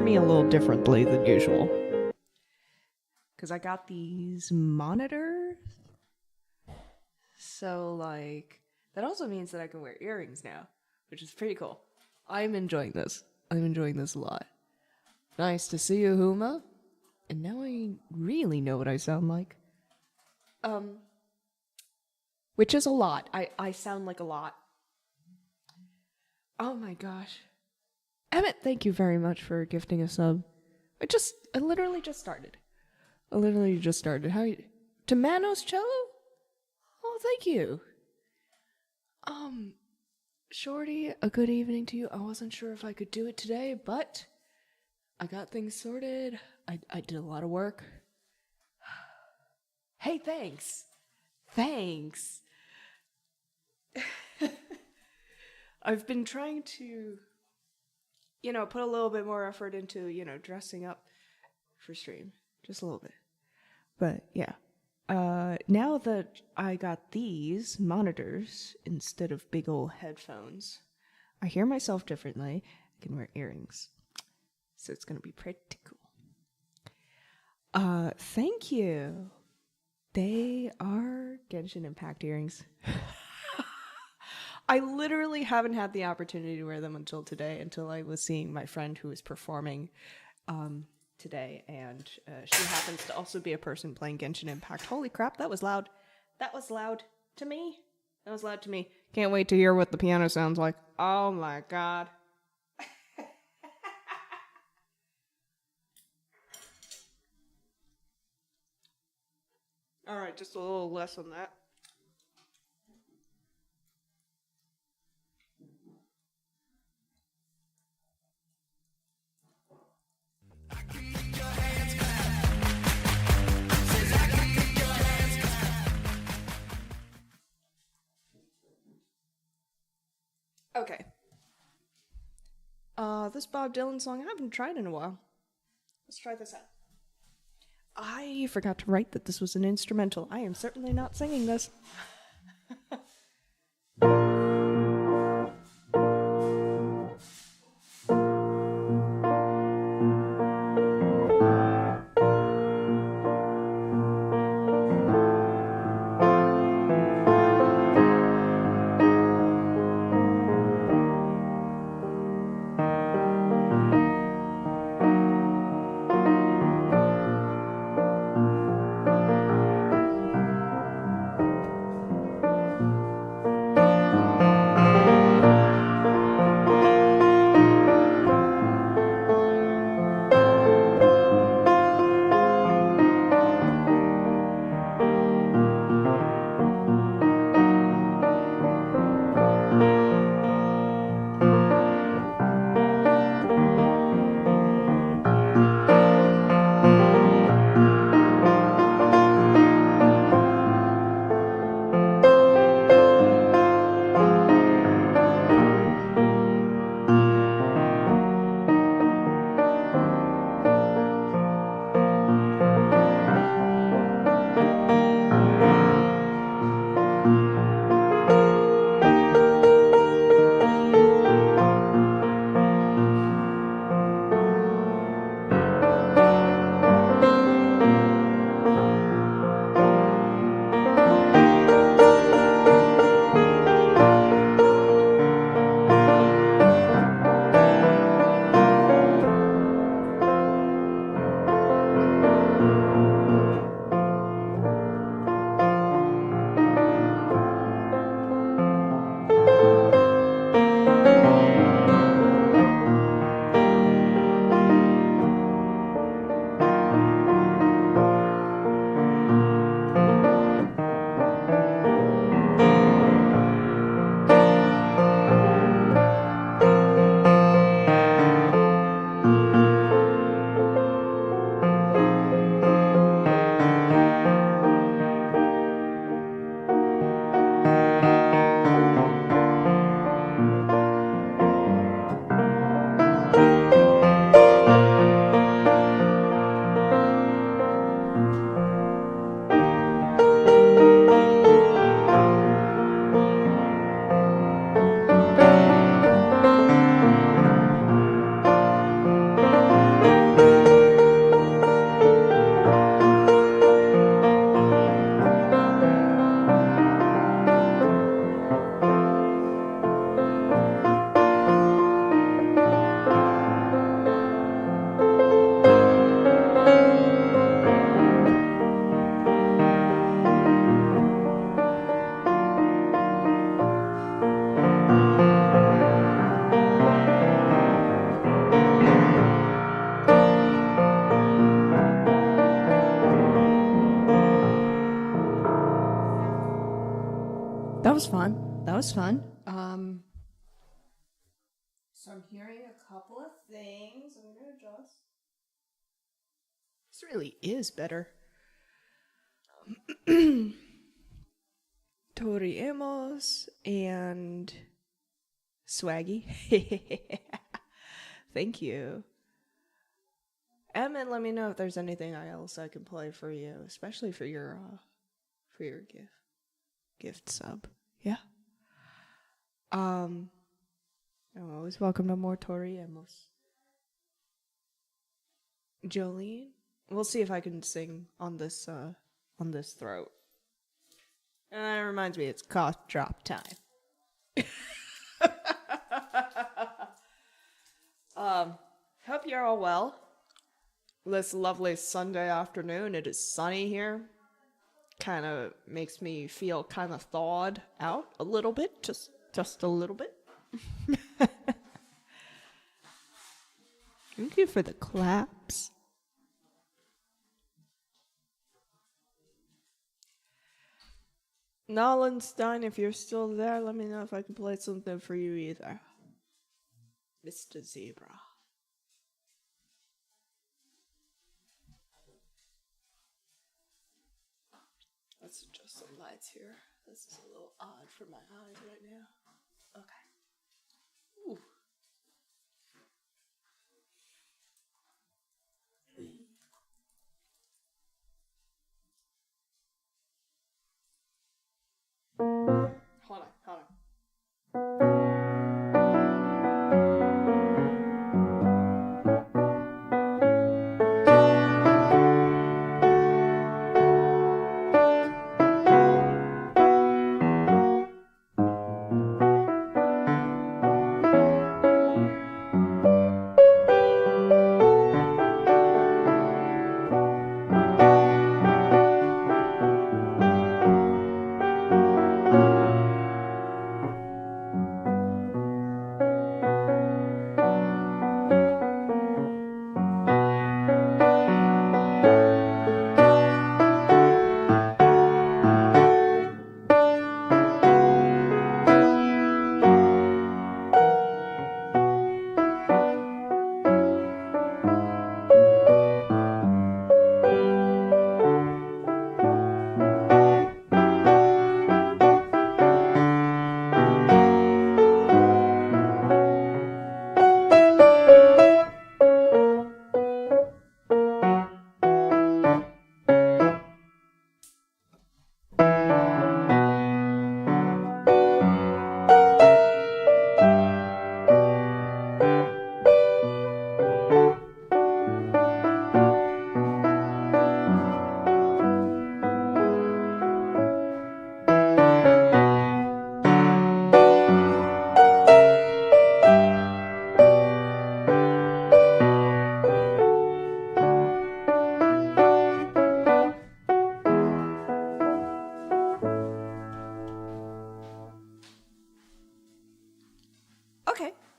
me a little differently than usual. Because I got these monitors. So, like, that also means that I can wear earrings now, which is pretty cool. I'm enjoying this. I'm enjoying this a lot. Nice to see you, Huma. And now I really know what I sound like. Which is a lot. I sound like a lot. Oh my gosh. Emmett, thank you very much for gifting a sub. I literally just started. How you... To Manos Cello? Oh, thank you. Shorty, a good evening to you. I wasn't sure if I could do it today, but I got things sorted. I did a lot of work. Hey, thanks. Thanks. I've been trying to, put a little bit more effort into, dressing up for stream. Just a little bit. But, yeah. Now that I got these monitors instead of big old headphones, I hear myself differently. I can wear earrings. So it's going to be pretty cool. Thank you. They are Genshin Impact earrings. I literally haven't had the opportunity to wear them until I was seeing my friend who was performing today, and she happens to also be a person playing Genshin Impact. Holy crap, that was loud. That was loud to me. Can't wait to hear what the piano sounds like. Oh my god. Alright, just a little less on that. Okay. This Bob Dylan song I haven't tried in a while. Let's try this out. I forgot to write that this was an instrumental. I am certainly not singing this. That was fun. That was fun. So I'm hearing a couple of things. I'm going to adjust. This really is better. Tori Amos and Swaggy. Thank you. And let me know if there's anything else I can play for you, especially for your gift sub. Yeah. I'm always welcome to more Tori Amos. Jolene. We'll see if I can sing on this throat. And that reminds me, it's cough drop time. Hope you're all well. This lovely Sunday afternoon. It is sunny here. Kind of makes me feel kind of thawed out a little bit, just a little bit. Thank you for the claps. Nolanstein, if you're still there, let me know if I can play something for you either. Mr. Zebra. Let's adjust some lights here. This is a little odd for my eyes right now. Okay. Ooh. Hold on.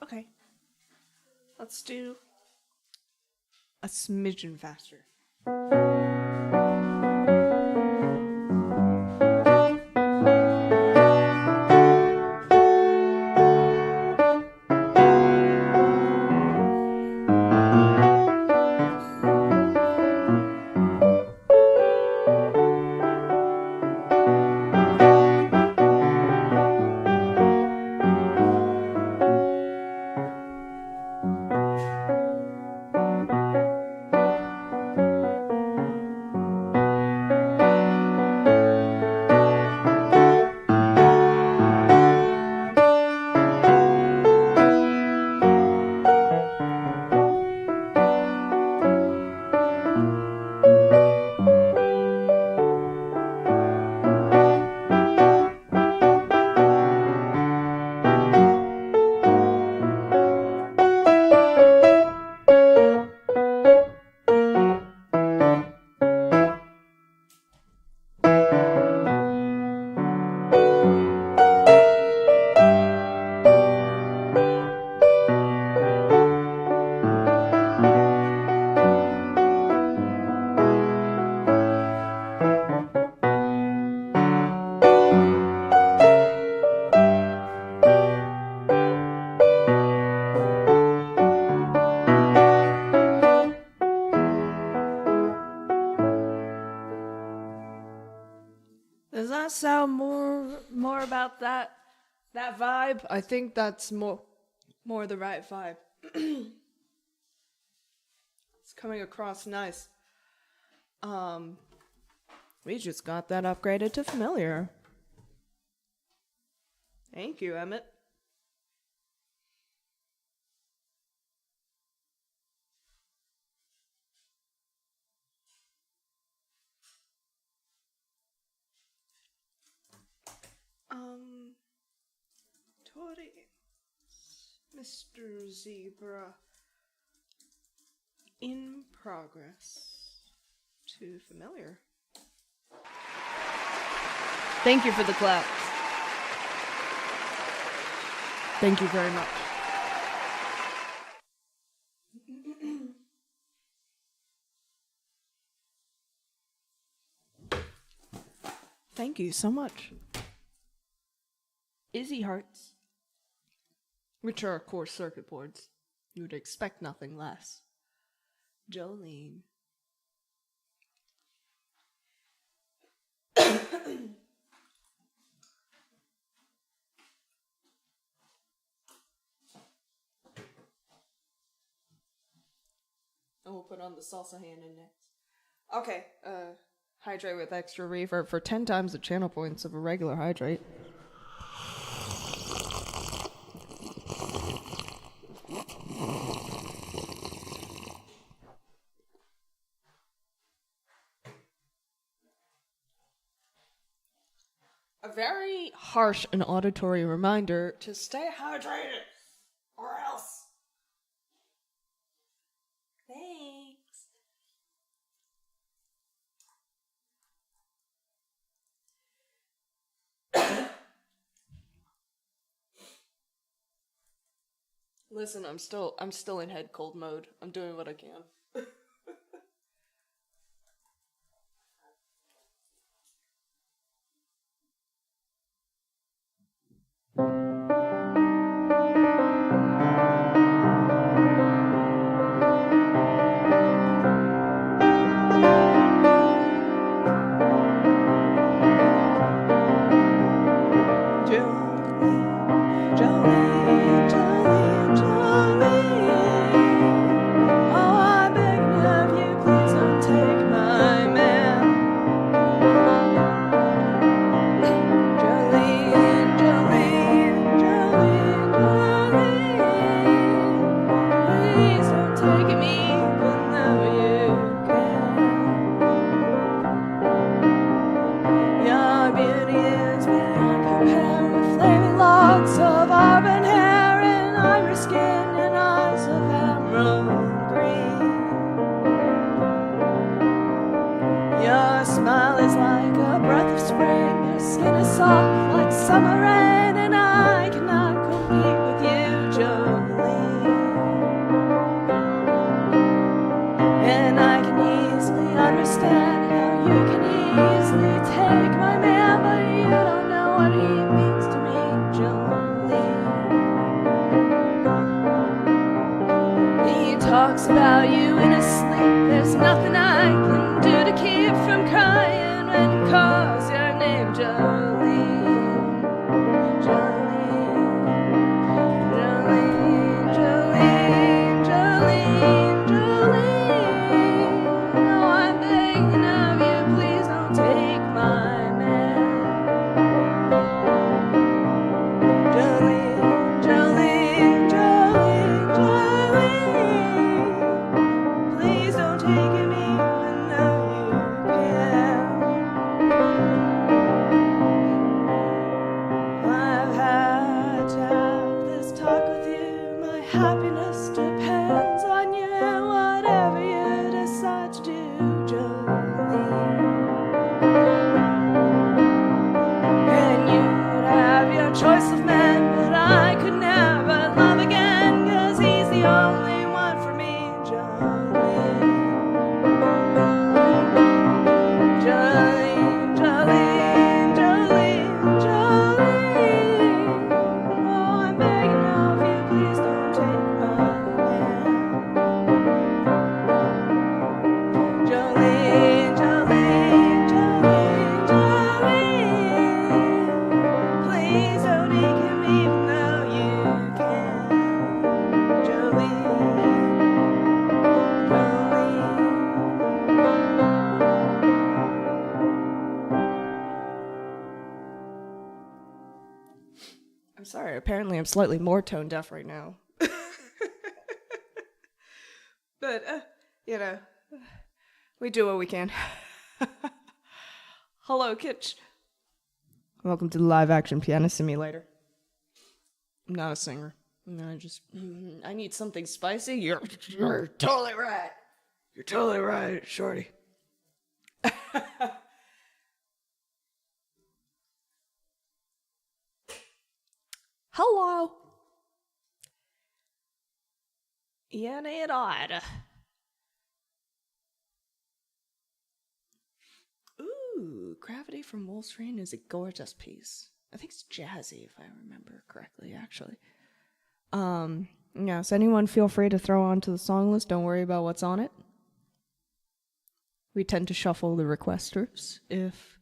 Okay. Let's do a smidgen faster. that sound more about that vibe? I think that's more the right vibe. It's coming across nice. We just got that upgraded to familiar. Thank you, Emmett. Tori, Mr. Zebra, in progress to familiar. Thank you for the claps. Thank you very much. Thank you so much. Izzy hearts, which are core circuit boards. You would expect nothing less. Jolene. And we'll put on the salsa hand in next. Okay, hydrate with extra reverb for 10 times the channel points of a regular hydrate. A very harsh and auditory reminder to stay hydrated, or else. Thanks. Listen, I'm still in head cold mode. I'm doing what I can. sorry. Apparently, I'm slightly more tone deaf right now. But, you know, we do what we can. Hello, Kitch. Welcome to the live action pianist simulator. I'm not a singer. No, I need something spicy. You're totally right. You're totally right, shorty. Hello. Yeah, it odd. Ooh, Gravity from Wolf's Rain is a gorgeous piece. I think it's jazzy, if I remember correctly, actually. Yeah, so anyone feel free to throw onto the song list. Don't worry about what's on it. We tend to shuffle the requesters if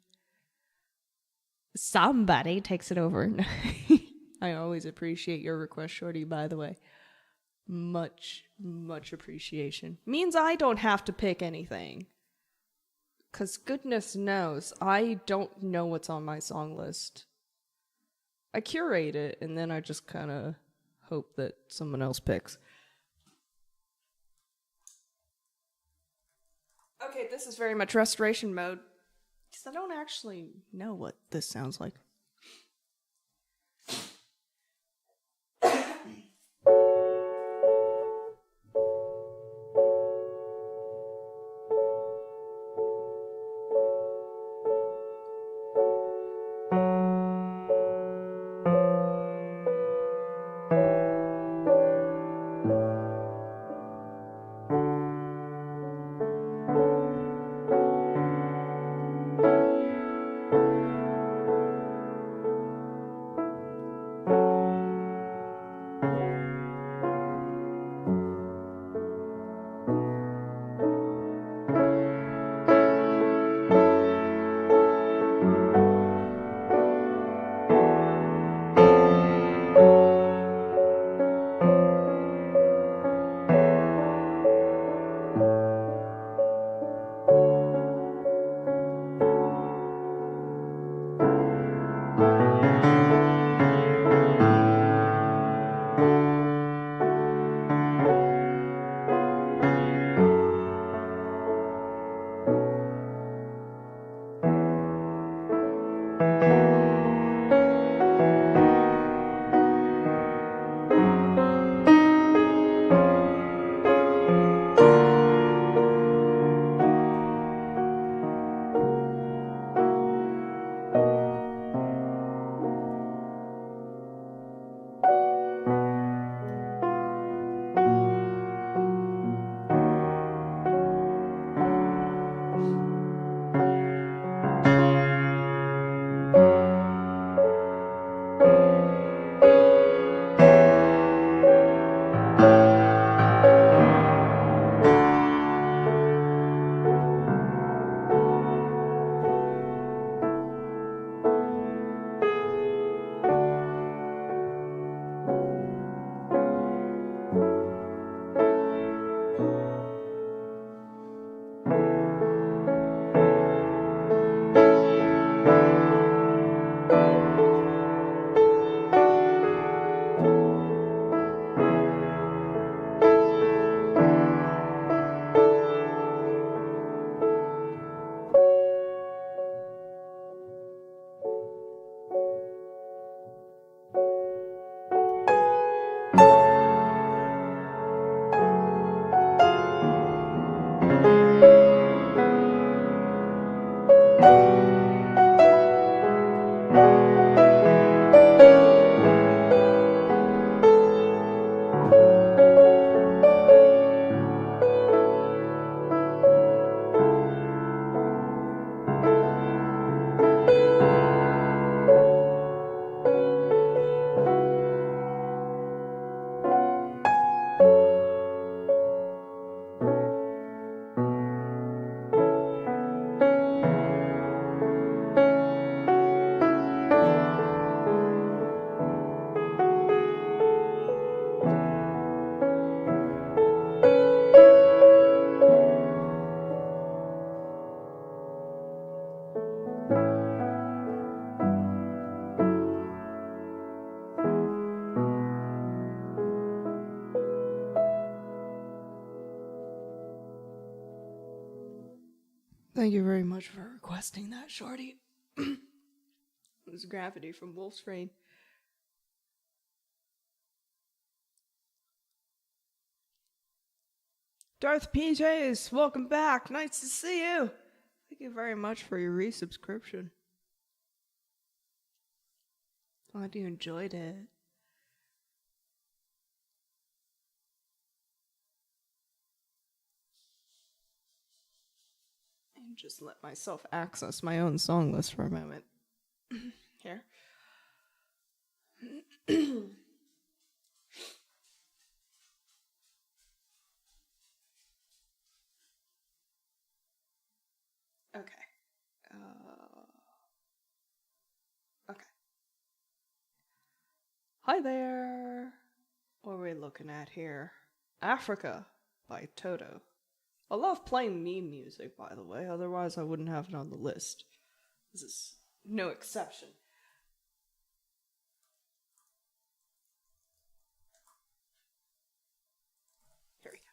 somebody takes it over. I always appreciate your request, Shorty, by the way. Much appreciation. Means I don't have to pick anything. Because goodness knows, I don't know what's on my song list. I curate it, and then I just kind of hope that someone else picks. Okay, this is very much restoration mode. Because I don't actually know what this sounds like. Thank you very much for requesting that, Shorty. It was Gravity from Wolf's Rain. Darth PJs, welcome back. Nice to see you. Thank you very much for your resubscription. Glad you enjoyed it. And just let myself access my own song list for a moment. Here. Okay. Okay. Hi there. What are we looking at here? Africa by Toto. I love playing meme music, by the way, otherwise I wouldn't have it on the list. This is no exception. Here we go.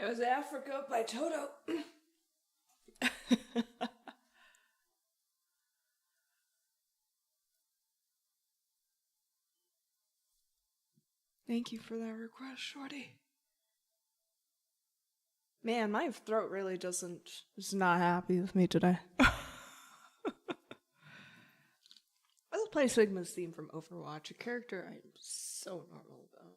was Africa by Toto. Thank you for that request, Shorty. Man, my throat really is not happy with me today. Let's play Sigma's theme from Overwatch, a character I'm so normal about.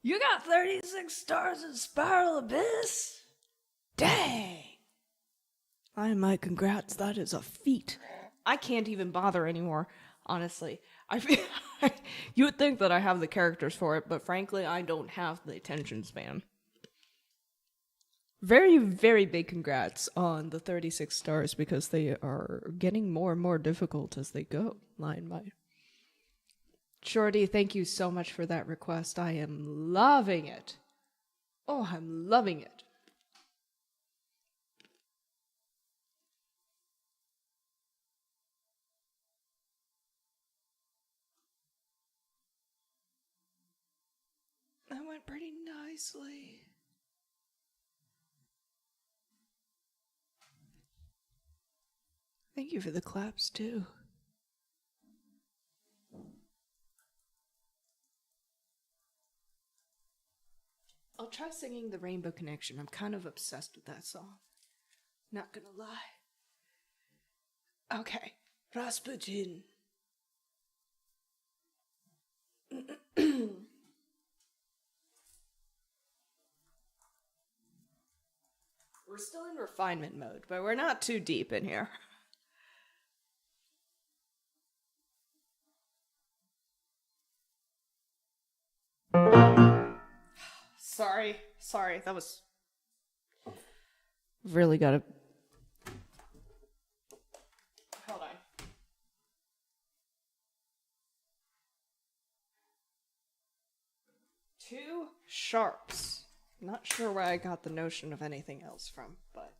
You got 36 stars in Spiral Abyss? Dang! My congrats, that is a feat. I can't even bother anymore, honestly. I feel you would think that I have the characters for it, but frankly, I don't have the attention span. Very, very big congrats on the 36 stars because they are getting more and more difficult as they go, line by. Shorty, thank you so much for that request. I am loving it. Oh, I'm loving it. That went pretty nicely. Thank you for the claps, too. I'll try singing The Rainbow Connection. I'm kind of obsessed with that song. Not gonna lie. Okay. Rasputin. We're still in refinement mode, but we're not too deep in here. Sorry, that was... Really gotta... Hold on. Two sharps. Not sure where I got the notion of anything else from, but...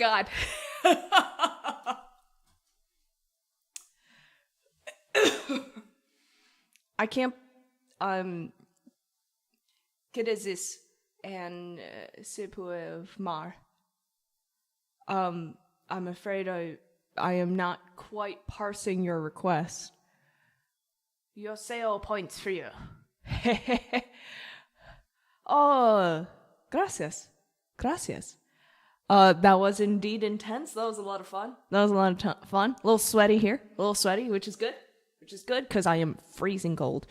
God. I can't, Kedezis and Sipuev Mar. I'm afraid I am not quite parsing your request. Your sale points for you. Oh, gracias. Gracias. That was indeed intense. That was a lot of fun. Fun. A little sweaty here. A little sweaty, which is good. Which is good because I am freezing cold.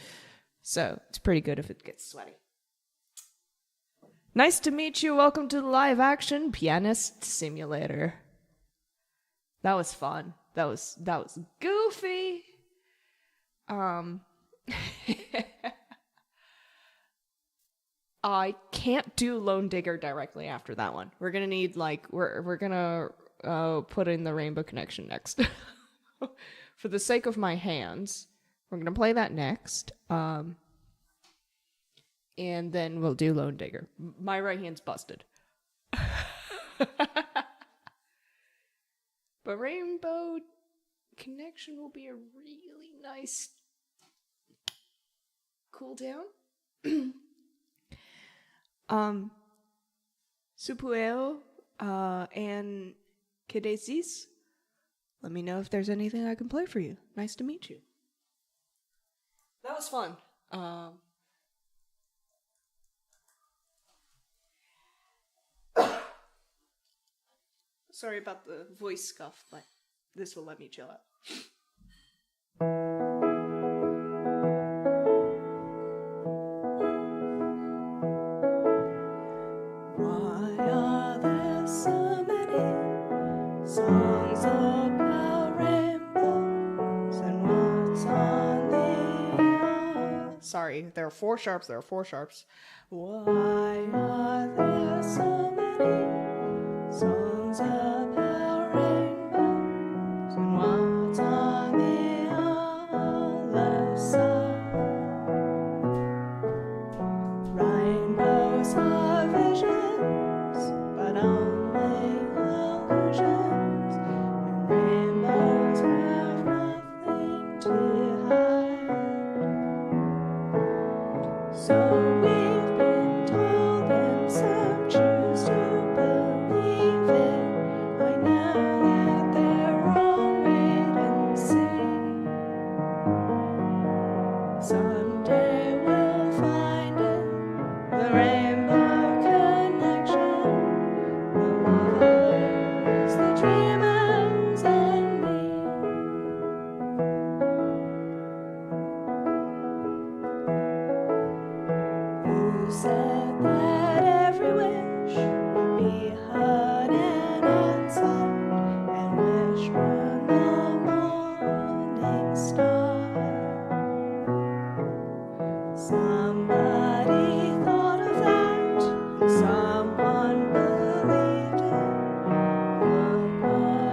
So it's pretty good if it gets sweaty. Nice to meet you. Welcome to the live action pianist simulator. That was fun. That was goofy. I can't do Lone Digger directly after that one. We're gonna need we're gonna put in the Rainbow Connection next. For the sake of my hands, we're gonna play that next. And then we'll do Lone Digger. My right hand's busted. But Rainbow Connection will be a really nice cool down. Supueo and Kedezis. Let me know if there's anything I can play for you. Nice to meet you. That was fun. Sorry about the voice scuff, but this will let me chill out. Why are there so many songs about rainbows and what's on the earth? Sorry, there are four sharps. Why are there so many songs about rainbows and what's on the other side? Rainbows are visions, but only illusions, and rainbows have nothing to hide. So we've been told, and some choose to believe it. I know that they're wrong, wait and see. Someday we'll find it, the Rainbow Connection, the lovers, the dreamers, and me. Who said that every wish would be heard and answered, and wish from the morning star? Somebody thought of that, and someone believed it. Look what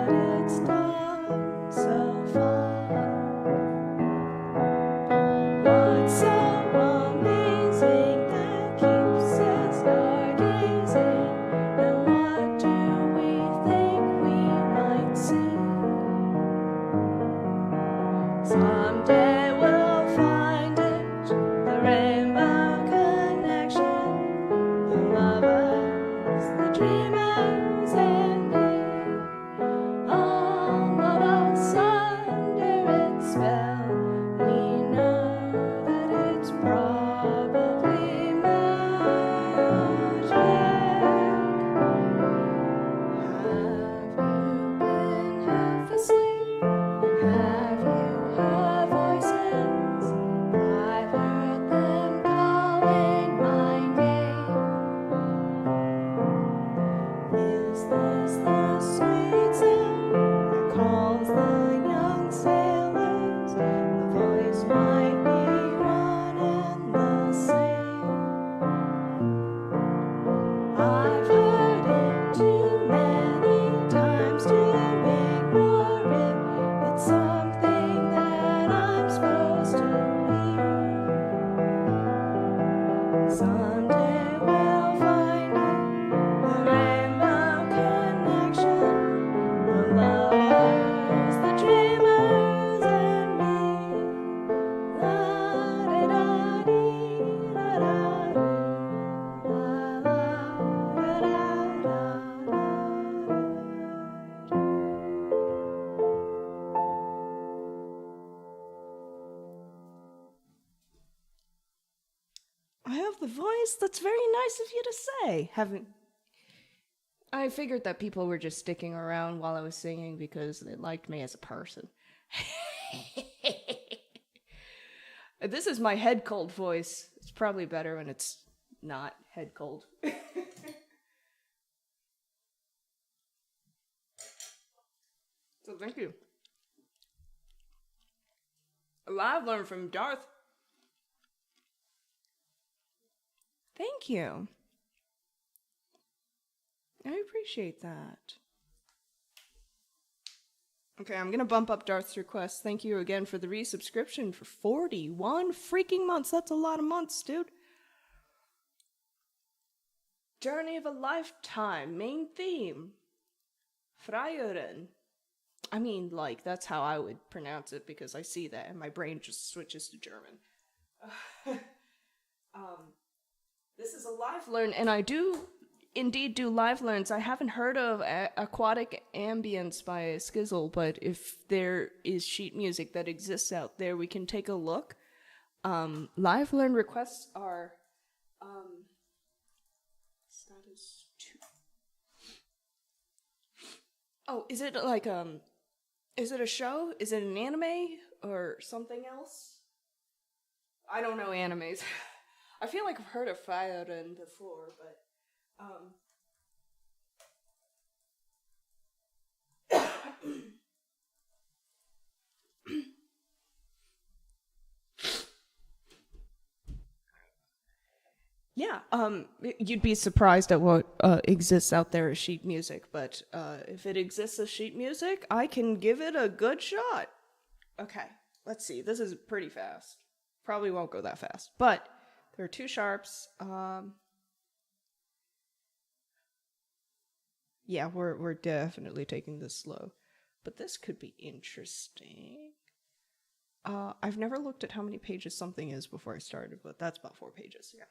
That's very nice of you to say. Haven't I figured that people were just sticking around while I was singing because they liked me as a person. This is my head cold voice. It's probably better when it's not head cold. So thank you. A lot I've learned from Darth. Thank you. I appreciate that. Okay, I'm gonna bump up Darth's request. Thank you again for the resubscription for 41 freaking months. That's a lot of months, dude. Journey of a Lifetime, main theme. Freieren. I mean, like, that's how I would pronounce it because I see that and my brain just switches to German. This is a live learn, and I do indeed do live learns. I haven't heard of Aquatic Ambience by Skizzle, but if there is sheet music that exists out there, we can take a look. Live learn requests are status 2. Oh, is it like is it a show? Is it an anime or something else? I don't know animes. I feel like I've heard of Freieren before, but yeah, you'd be surprised at what exists out there as sheet music, but if it exists as sheet music, I can give it a good shot. Okay, let's see. This is pretty fast. Probably won't go that fast, but there are 2 sharps. Yeah, we're definitely taking this slow, but this could be interesting. I've never looked at how many pages something is before I started, but that's about 4 pages. Yeah.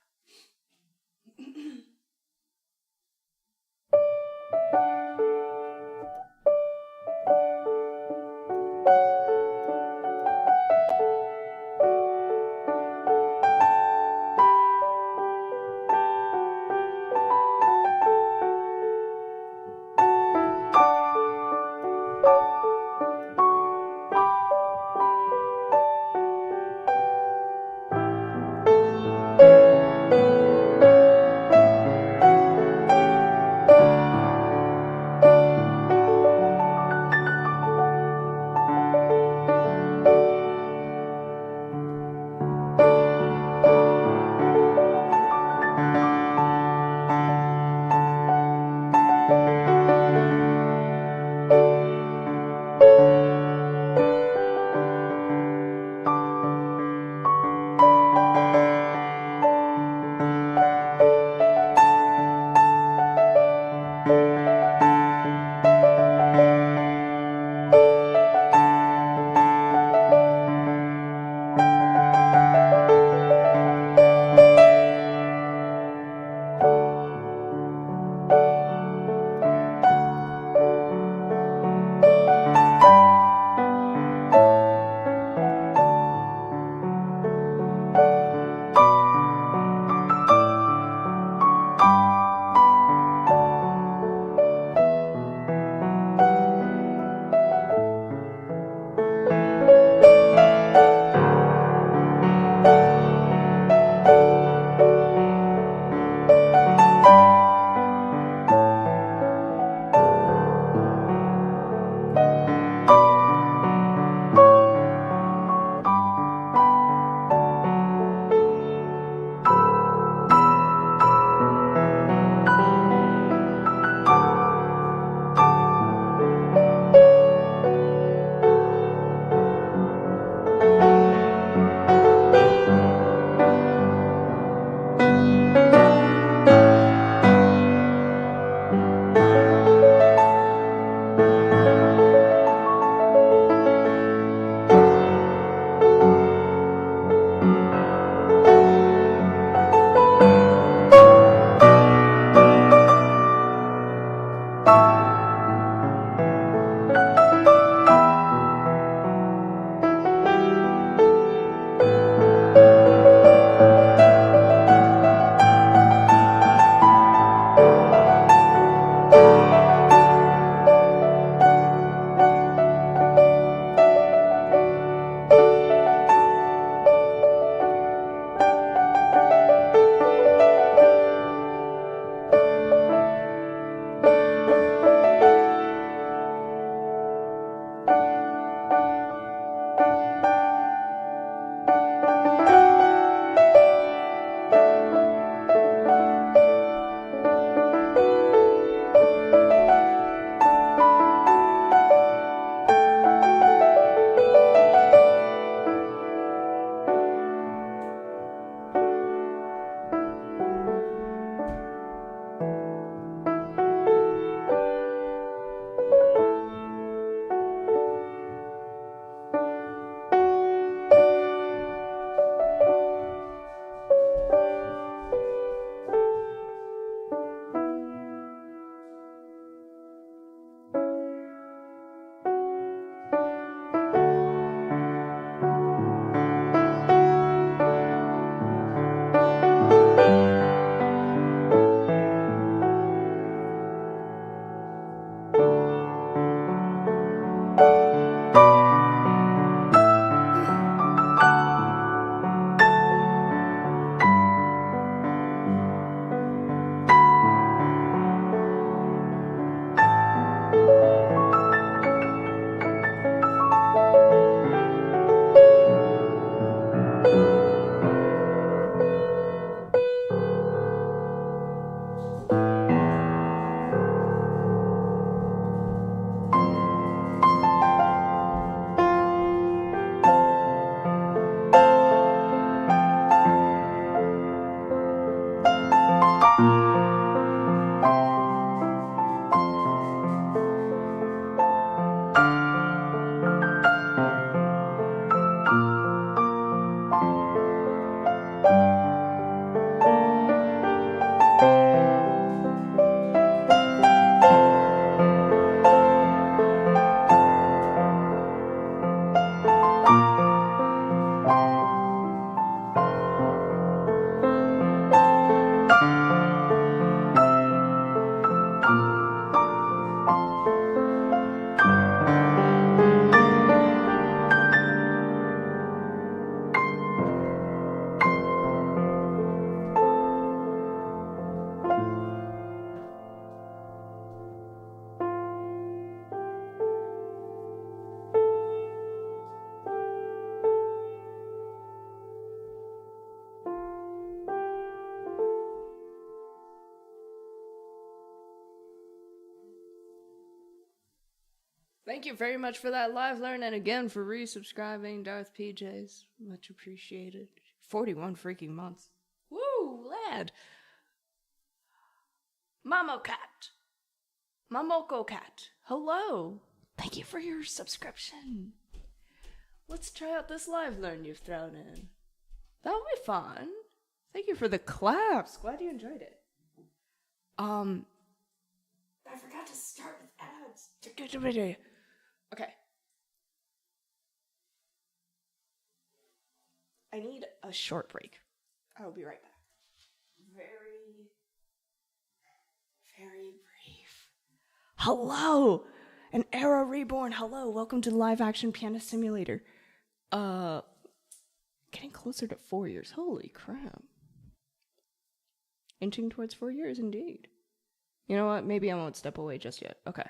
Thank you very much for that live learn, and again for resubscribing, Darth PJs. Much appreciated. 41 freaking months. Woo, lad. Mamo Cat. Mamoko Cat. Hello. Thank you for your subscription. Let's try out this live learn you've thrown in. That'll be fun. Thank you for the claps. Glad you enjoyed it. I forgot to start with ads. Okay. I need a short break. I will be right back. Very, very brief. Hello! An era reborn. Hello, welcome to the live action pianist simulator. Getting closer to 4 years. Holy crap. Inching towards 4 years, indeed. You know what? Maybe I won't step away just yet. Okay.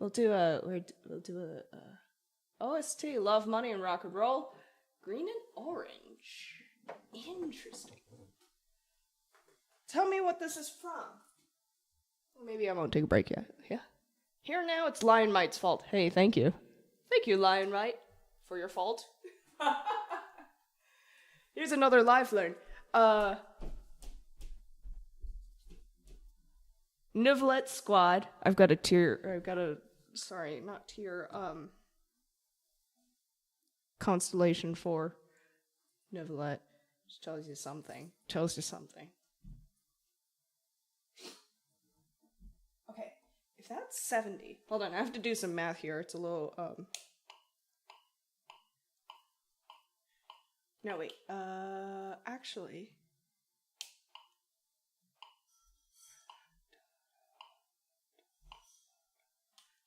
We'll do a OST, Love, Money, and Rock and Roll. Green and orange. Interesting. Tell me what this is from. Maybe I won't take a break yet. Yeah. Here now, it's Lion Mite's fault. Hey, thank you. Thank you, Lion Mite, for your fault. Here's another live learn. Nivelet Squad. I've got a Constellation 4. Nivelet. Just tells you something. Okay, if that's 70. Hold on, I have to do some math here. It's a little, No, wait. Actually.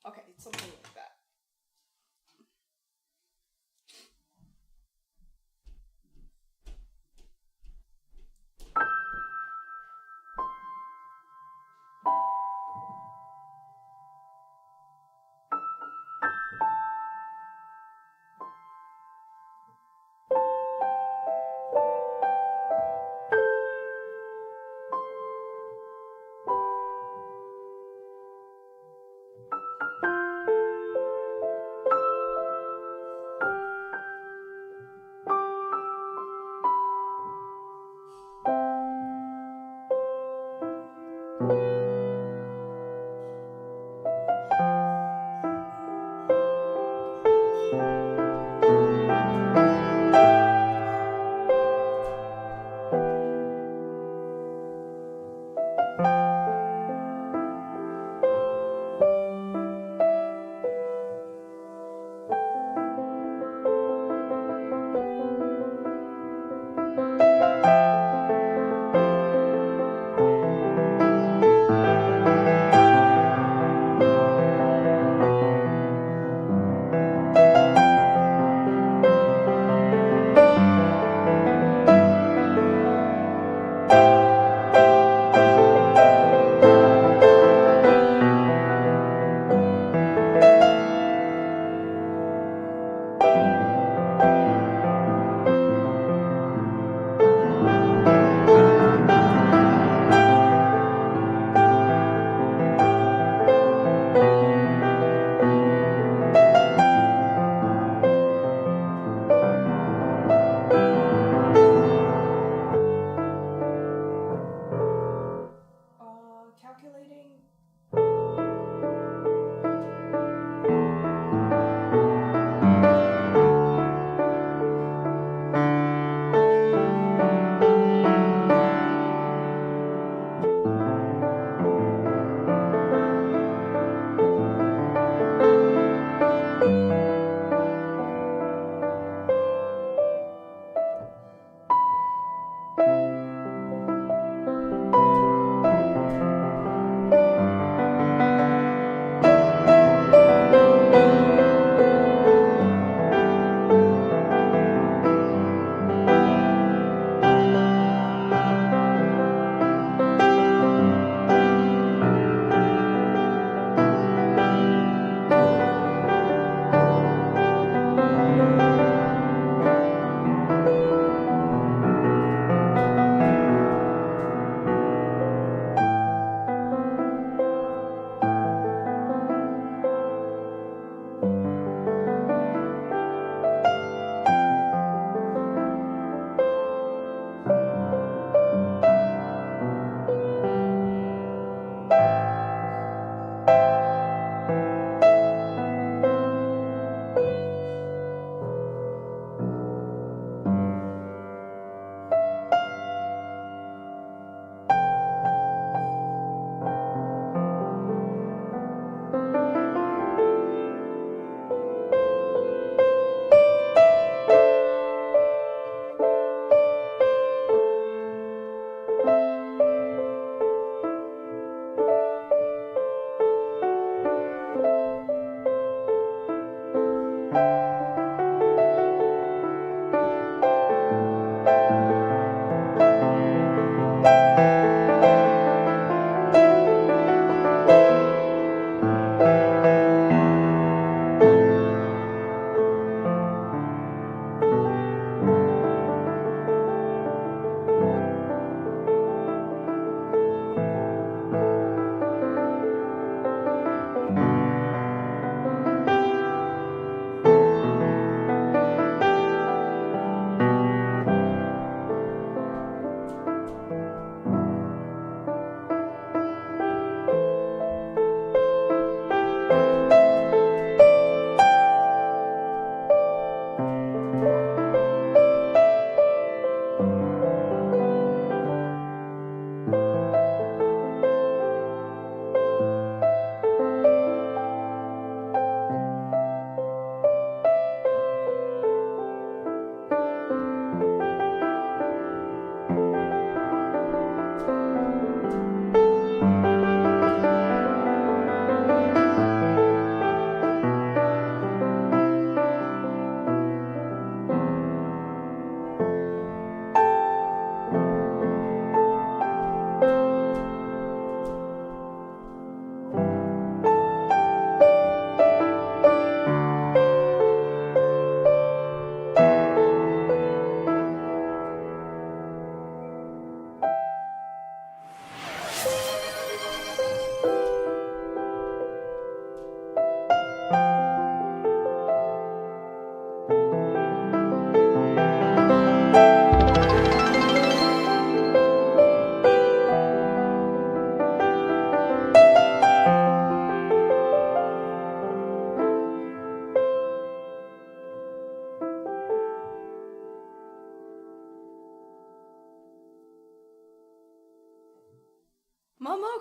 Okay, it's something like that.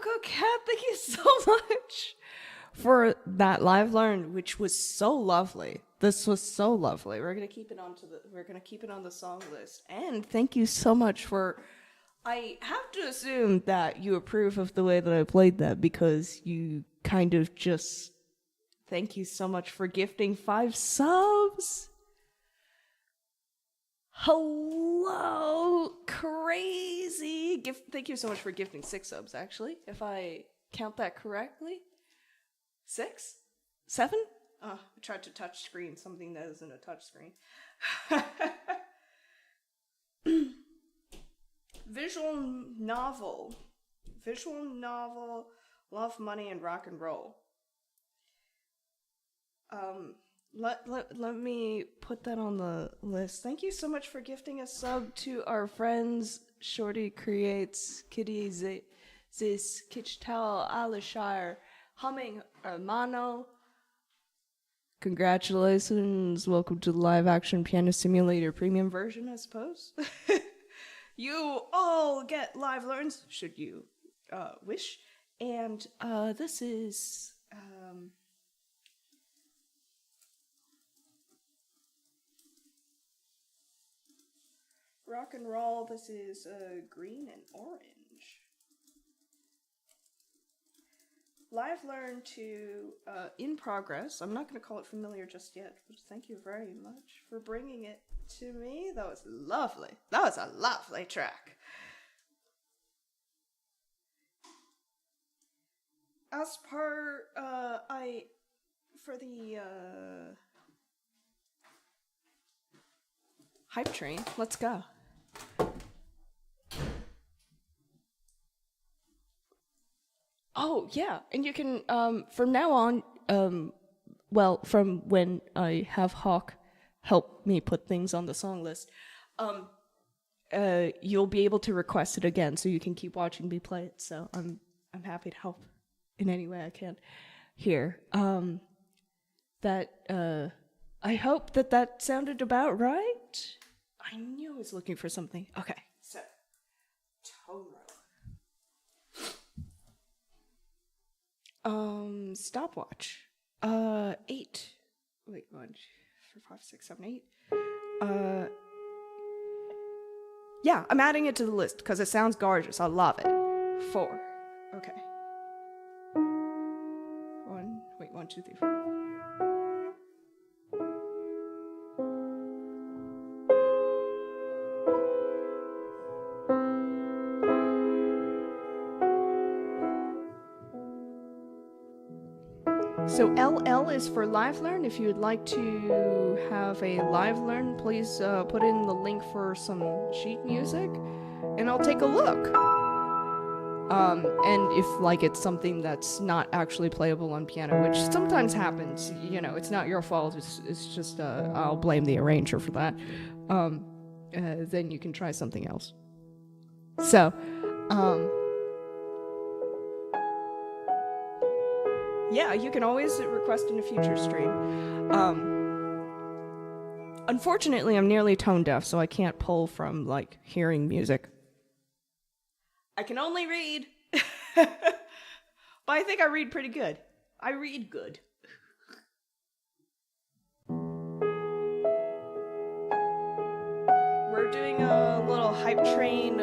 Coco Cat, thank you so much for that live learn, which was so lovely. This was so lovely. We're gonna keep it on the song list. And thank you so much for. I have to assume that you approve of the way that I played that because you kind of just. Thank you so much for gifting 5 subs. Hello, crazy. Thank you so much for gifting 6 subs, actually, if I count that correctly. 6? 7? I tried to touch screen something that isn't a touch screen. Visual novel, love, money, and rock and roll. Let me put that on the list. Thank you so much for gifting a sub to our friends Shorty Creates, Kitty Zis, Kitchtel, Alishire, Humming Hermano. Congratulations. Welcome to the live action pianist simulator premium version, I suppose. You all get live learns, should you wish. And this is rock and roll. This is green and orange. Live learn to in progress. I'm not going to call it familiar just yet, but thank you very much for bringing it to me. That was lovely. That was a lovely track. As per for the hype train, let's go. Oh, yeah, and you can, from now on, well, from when I have Hawk help me put things on the song list, you'll be able to request it again, so you can keep watching me play it, so I'm happy to help in any way I can here. I hope that sounded about right. I knew I was looking for something. Okay, so, tone roll. Stopwatch. 8. Wait, 1, 2, 3, 4, 5, 6, 7, 8. Yeah, I'm adding it to the list because it sounds gorgeous. I love it. 4. Okay. 1, 2, 3, 4. So LL is for live learn. If you would like to have a live learn, please put in the link for some sheet music, and I'll take a look. And if it's something that's not actually playable on piano, which sometimes happens, it's not your fault. It's just I'll blame the arranger for that. Then you can try something else. So, yeah, you can always request in a future stream. Unfortunately, I'm nearly tone deaf, so I can't pull from, hearing music. I can only read. But I think I read pretty good. I read good. We're doing a little hype train,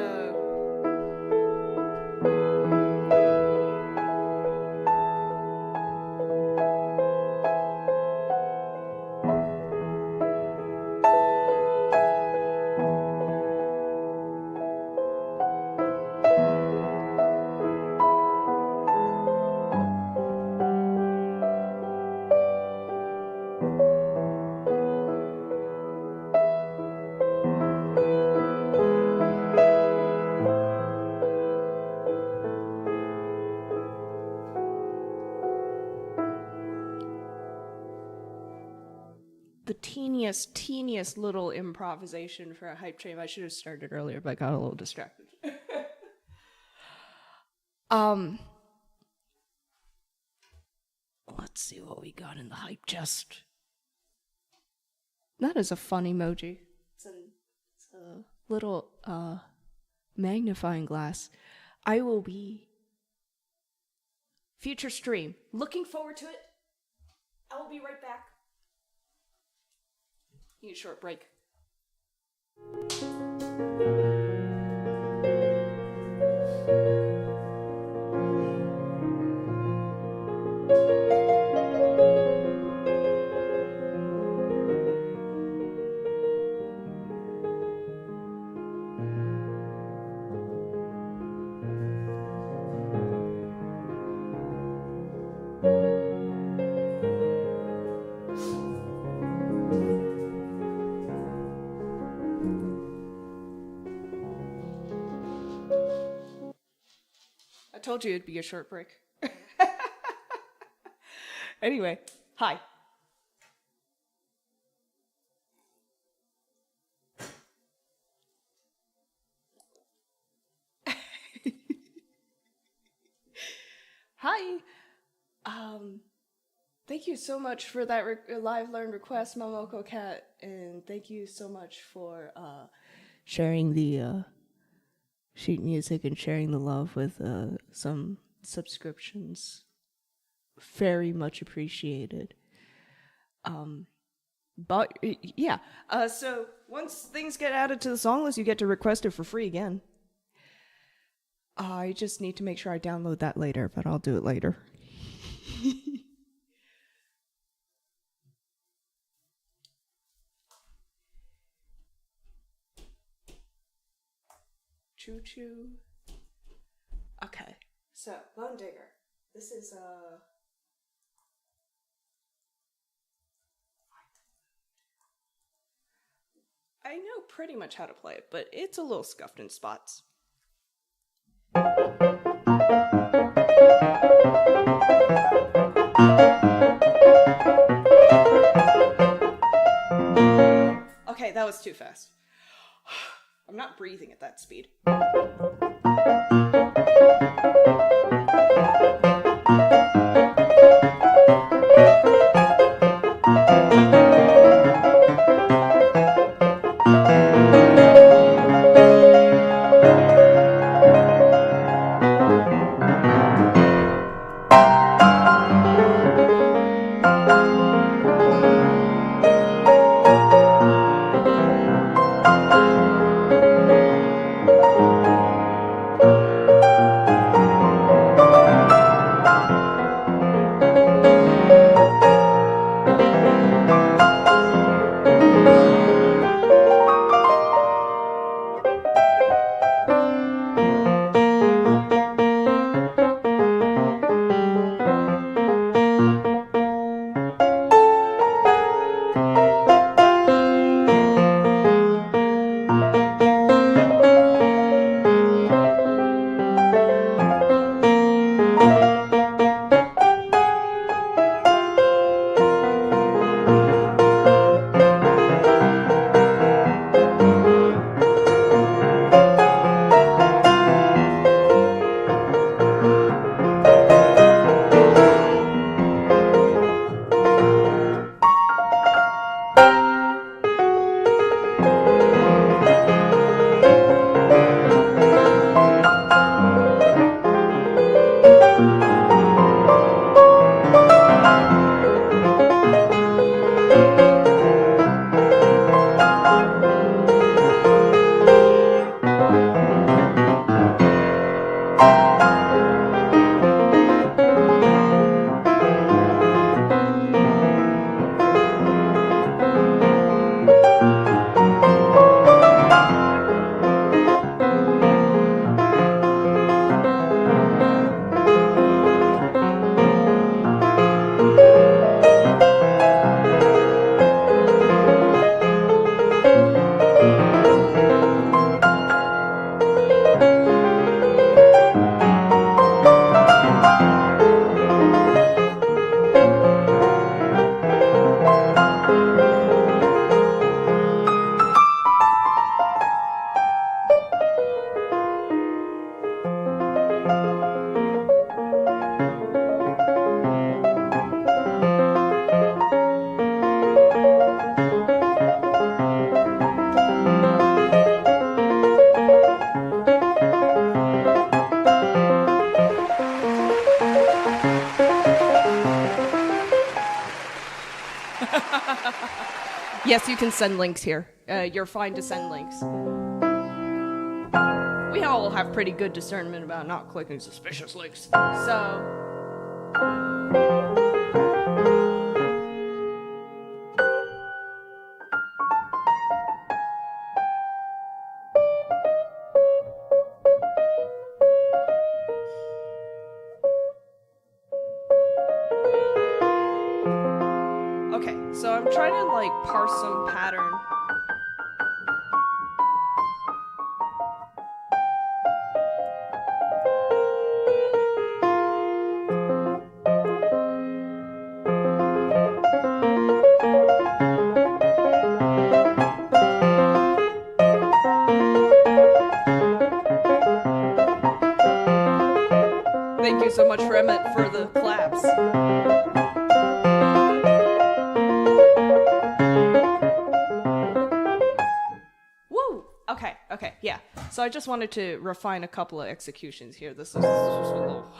teeniest little improvisation for a hype train. I should have started earlier, but I got a little distracted. Let's see what we got in the hype chest. That is a fun emoji. It's a little magnifying glass. I will be future stream. Looking forward to it. I will be right back. Need a short break. I told you it'd be a short break. Anyway, hi. Hi. Thank you so much for that live learn request, Momoko Cat, and thank you so much for sharing the sheet music and sharing the love with some subscriptions. Very much appreciated. But yeah, so once things get added to the song list, you get to request it for free again. I just need to make sure I download that later, but I'll do it later. Choo choo. Okay, so Bone Digger. This is I know pretty much how to play it, but it's a little scuffed in spots. Okay, that was too fast. I'm not breathing at that speed. Yes, you can send links here. You're fine to send links. We all have pretty good discernment about not clicking suspicious links. So... Okay, so I'm trying to, like, parse some pattern. Thank you so much for Emmett for the claps. Woo! Okay, yeah. So I just wanted to refine a couple of executions here. This is just a little...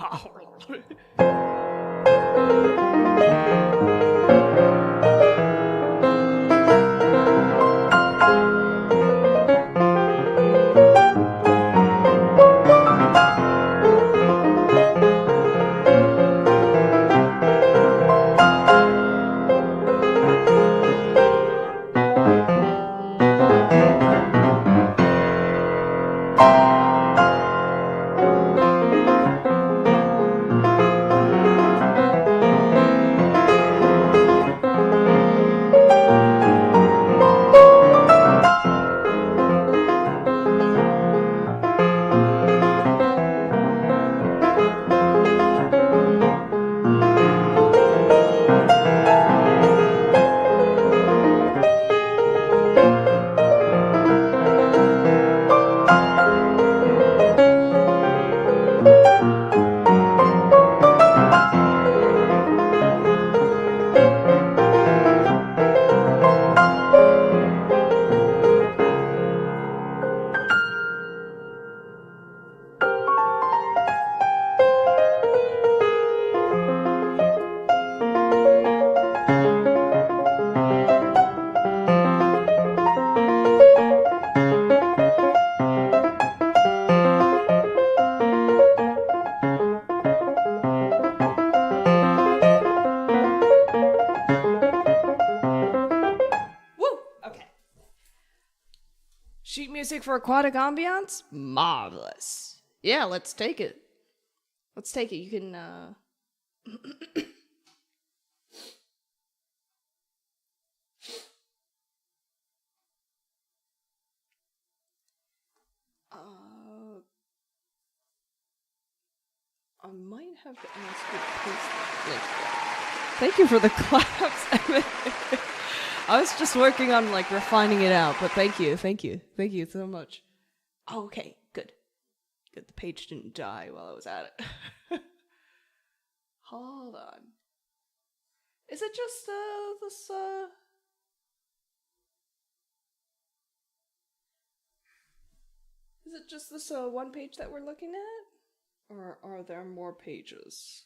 Sheet music for aquatic ambiance? Marvelous. Yeah, let's take it. Let's take it. You can, I might have to ask you to post that link. Thank you for the claps. I was just working on, like, refining it out, but thank you so much. Oh, okay, good. Good, the page didn't die while I was at it. Hold on. Is it just, this, Is it just this, one page that we're looking at? Or are there more pages?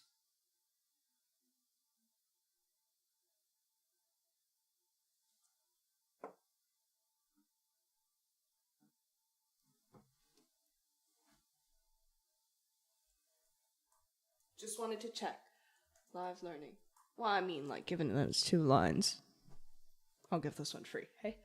Just wanted to check. Live learning. Well, I mean, like, given that it's 2 lines, I'll give this one free, hey?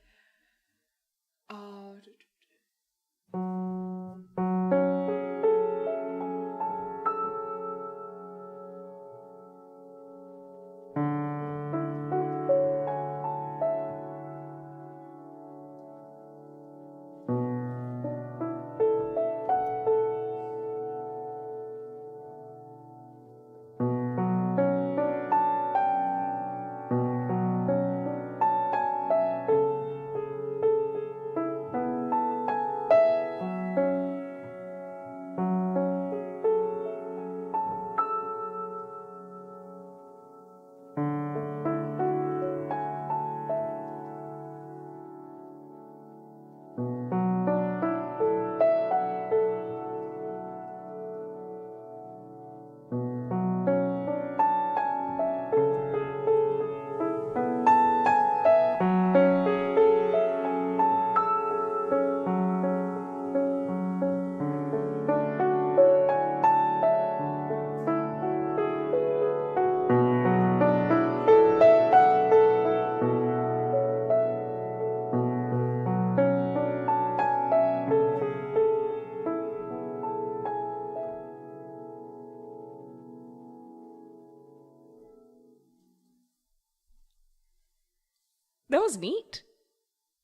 That was neat.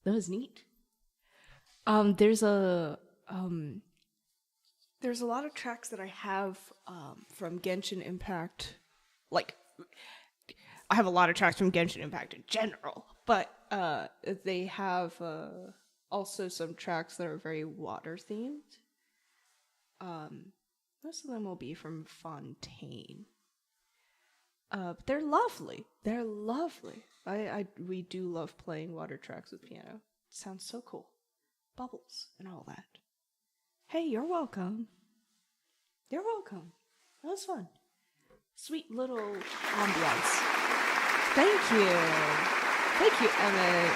That was neat. There's a lot of tracks that I have from Genshin Impact. Like, I have a lot of tracks from Genshin Impact in general, but they have also some tracks that are very water themed. Most of them will be from Fontaine. But they're lovely. They're lovely. We do love playing water tracks with piano. It sounds so cool. Bubbles and all that. Hey, you're welcome. You're welcome. That was fun. Sweet little ambiance. Thank you. Thank you, Emmett.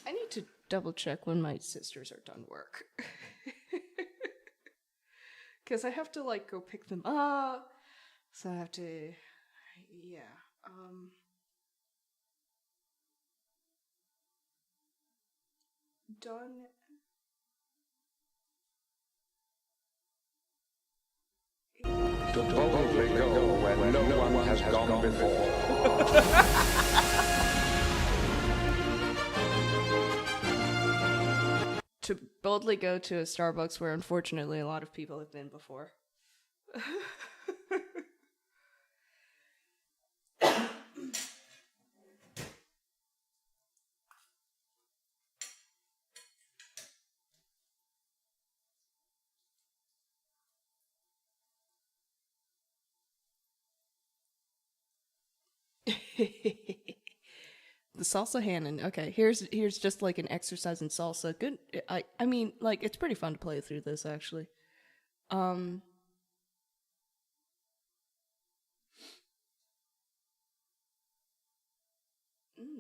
I need to double check when my sisters are done work. Because I have to, like, go pick them up. So I have to, yeah. Done. To boldly go where no one has gone before. To boldly go to a Starbucks where unfortunately a lot of people have been before. The salsa Hannon. Okay, here's just like an exercise in salsa. Good. I mean, like, it's pretty fun to play through this actually.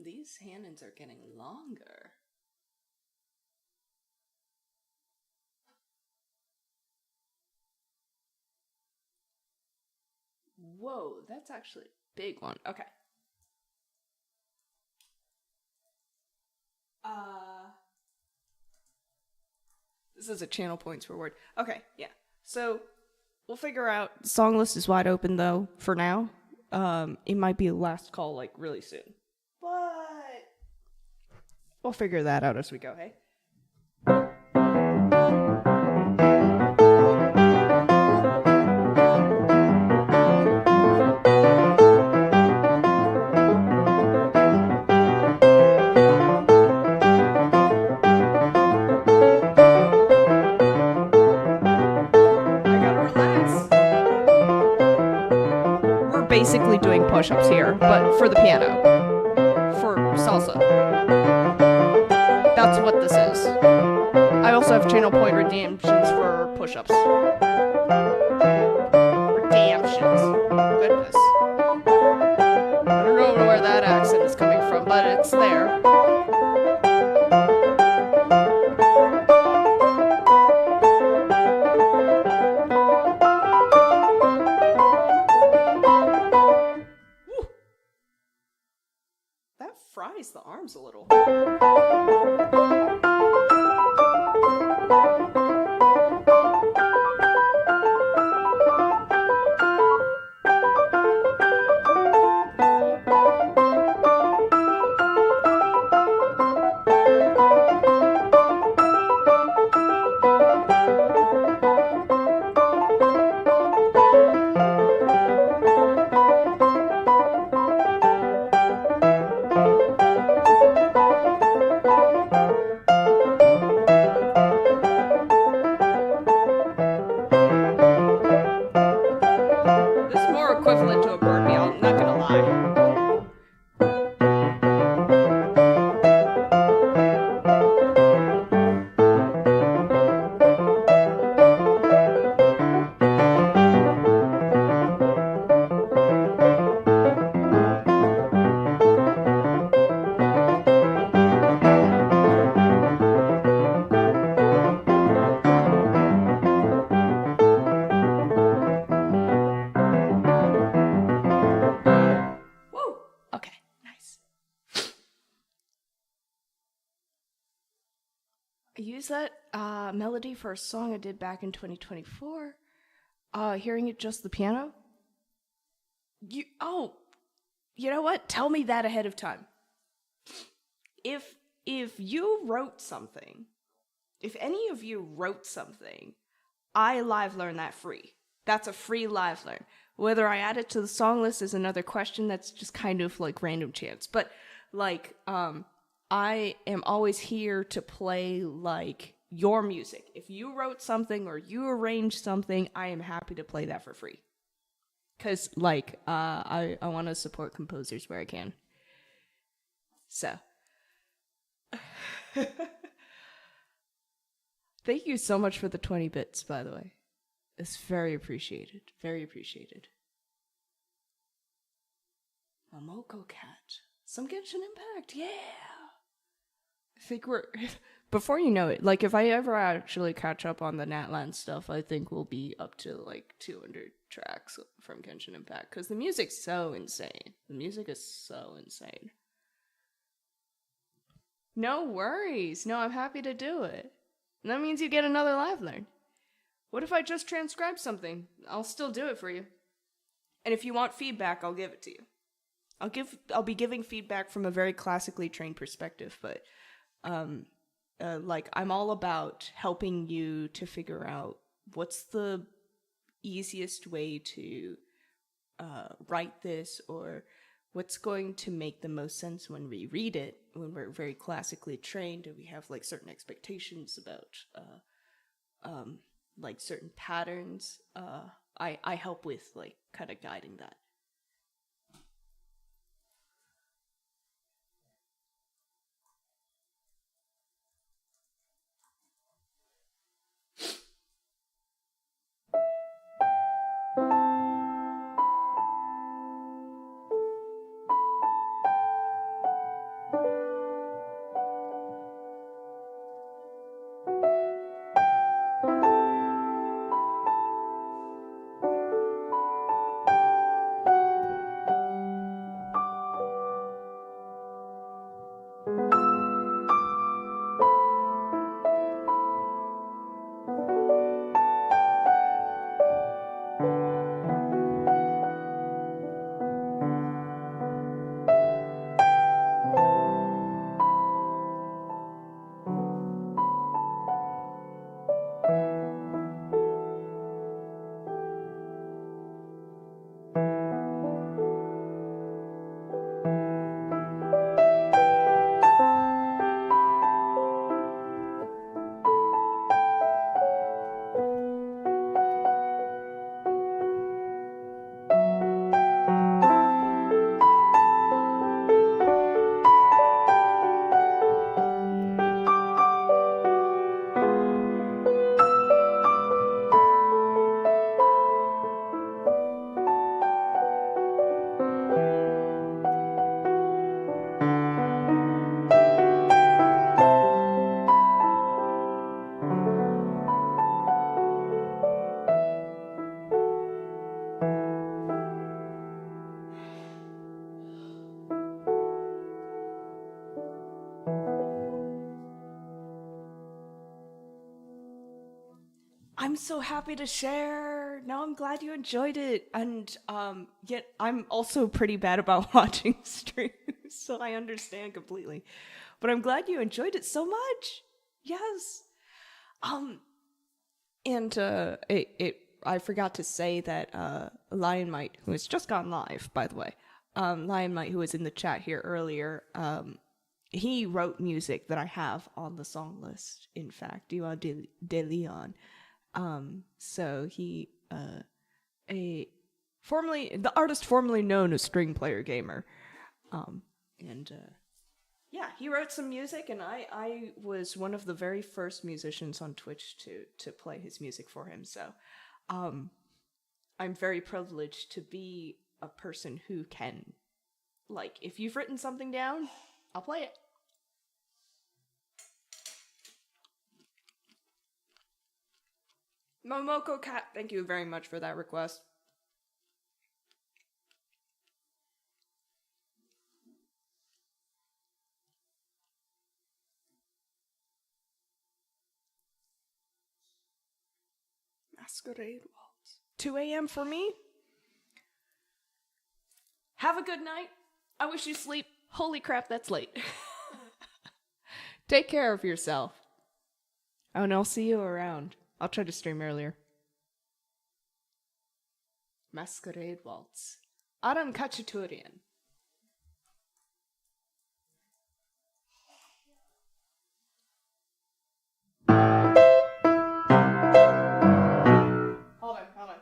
These Hannons are getting longer. Whoa, that's actually a big one. Okay. This is a channel points reward. Okay, yeah. So we'll figure out. Song list is wide open though for now. It might be a last call like really soon, but we'll figure that out as we go. Hey. Basically doing push-ups here, but for the piano. For salsa. That's what this is. I also have channel point redemptions for push-ups. Redemptions. Goodness. I don't know where that accent is coming from, but it's there. Fries the arms a little. I used that melody for a song I did back in 2024. Hearing it just the piano. You know what? Tell me that ahead of time. If you wrote something, if any of you wrote something, I live learn that free. That's a free live learn. Whether I add it to the song list is another question. That's just kind of like random chance. But like, I am always here to play like your music. If you wrote something or you arranged something, I am happy to play that for free. Cause like, I want to support composers where I can. So. Thank you so much for the 20 bits, by the way. It's very appreciated. Very appreciated. Momoko Cat. Some Genshin Impact, yeah! I think we're... Before you know it, like, if I ever actually catch up on the Natland stuff, I think we'll be up to, like, 200 tracks from Genshin Impact. Because the music's so insane. The music is so insane. No worries. No, I'm happy to do it. And that means you get another live learn. What if I just transcribe something? I'll still do it for you. And if you want feedback, I'll give it to you. I'll be giving feedback from a very classically trained perspective, but like I'm all about helping you to figure out what's the easiest way to write this, or what's going to make the most sense when we read it, when we're very classically trained and we have like certain expectations about like certain patterns. I help with like kind of guiding that. I'm so happy to share. No, I'm glad you enjoyed it. And yet I'm also pretty bad about watching streams, so I understand completely. But I'm glad you enjoyed it so much. Yes. And I forgot to say that Lion Might, who has just gone live, by the way, Lion Might, who was in the chat here earlier, he wrote music that I have on the song list. In fact, Diwan de Leon. So he, the artist formerly known as String Player Gamer, yeah, he wrote some music, and I was one of the very first musicians on Twitch to play his music for him. So, I'm very privileged to be a person who can, like, if you've written something down, I'll play it. Momoko Cat, thank you very much for that request. Masquerade Waltz. 2 a.m. for me. Have a good night. I wish you sleep. Holy crap, that's late. Take care of yourself. Oh, and I'll see you around. I'll try to stream earlier. Masquerade Waltz. Adam Kachaturian. Hold on.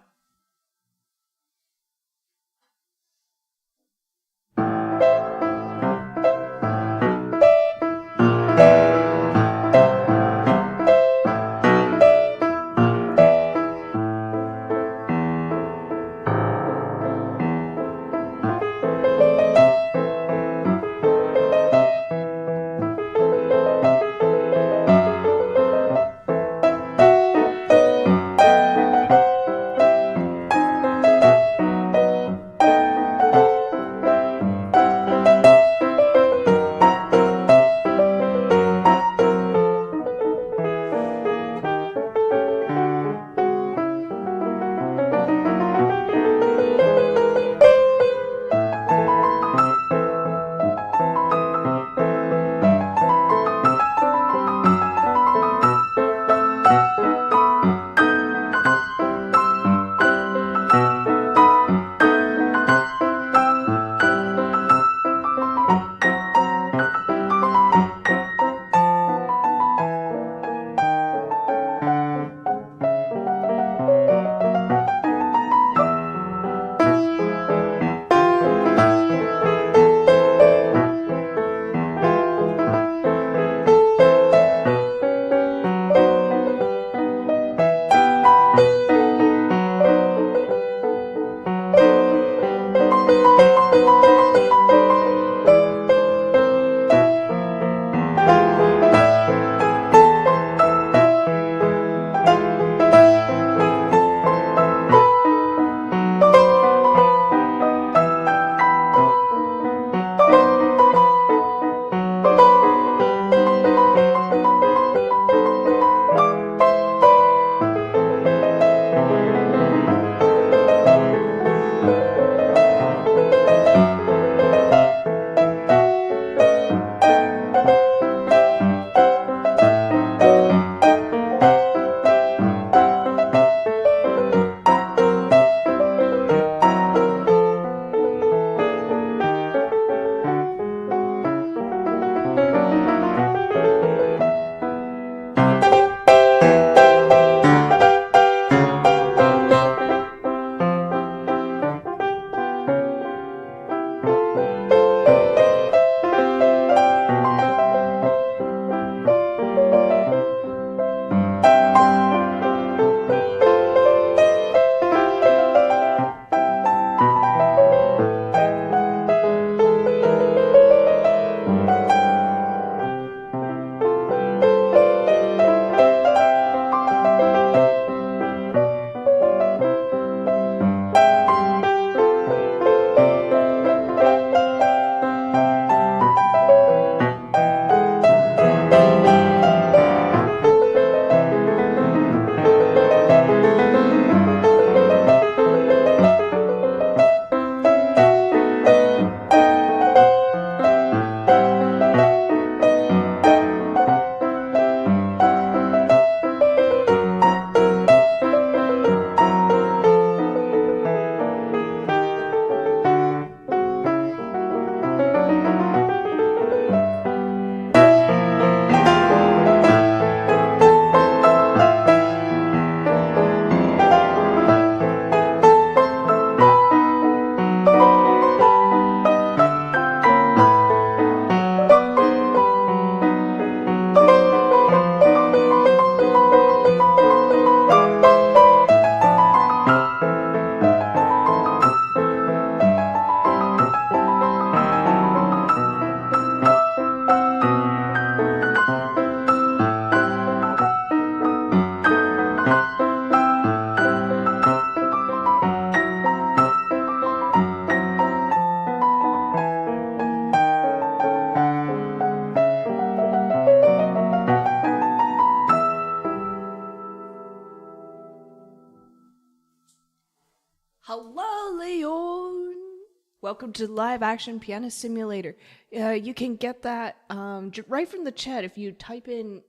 welcome to Live Action Pianist Simulator. You can get that right from the chat if you type in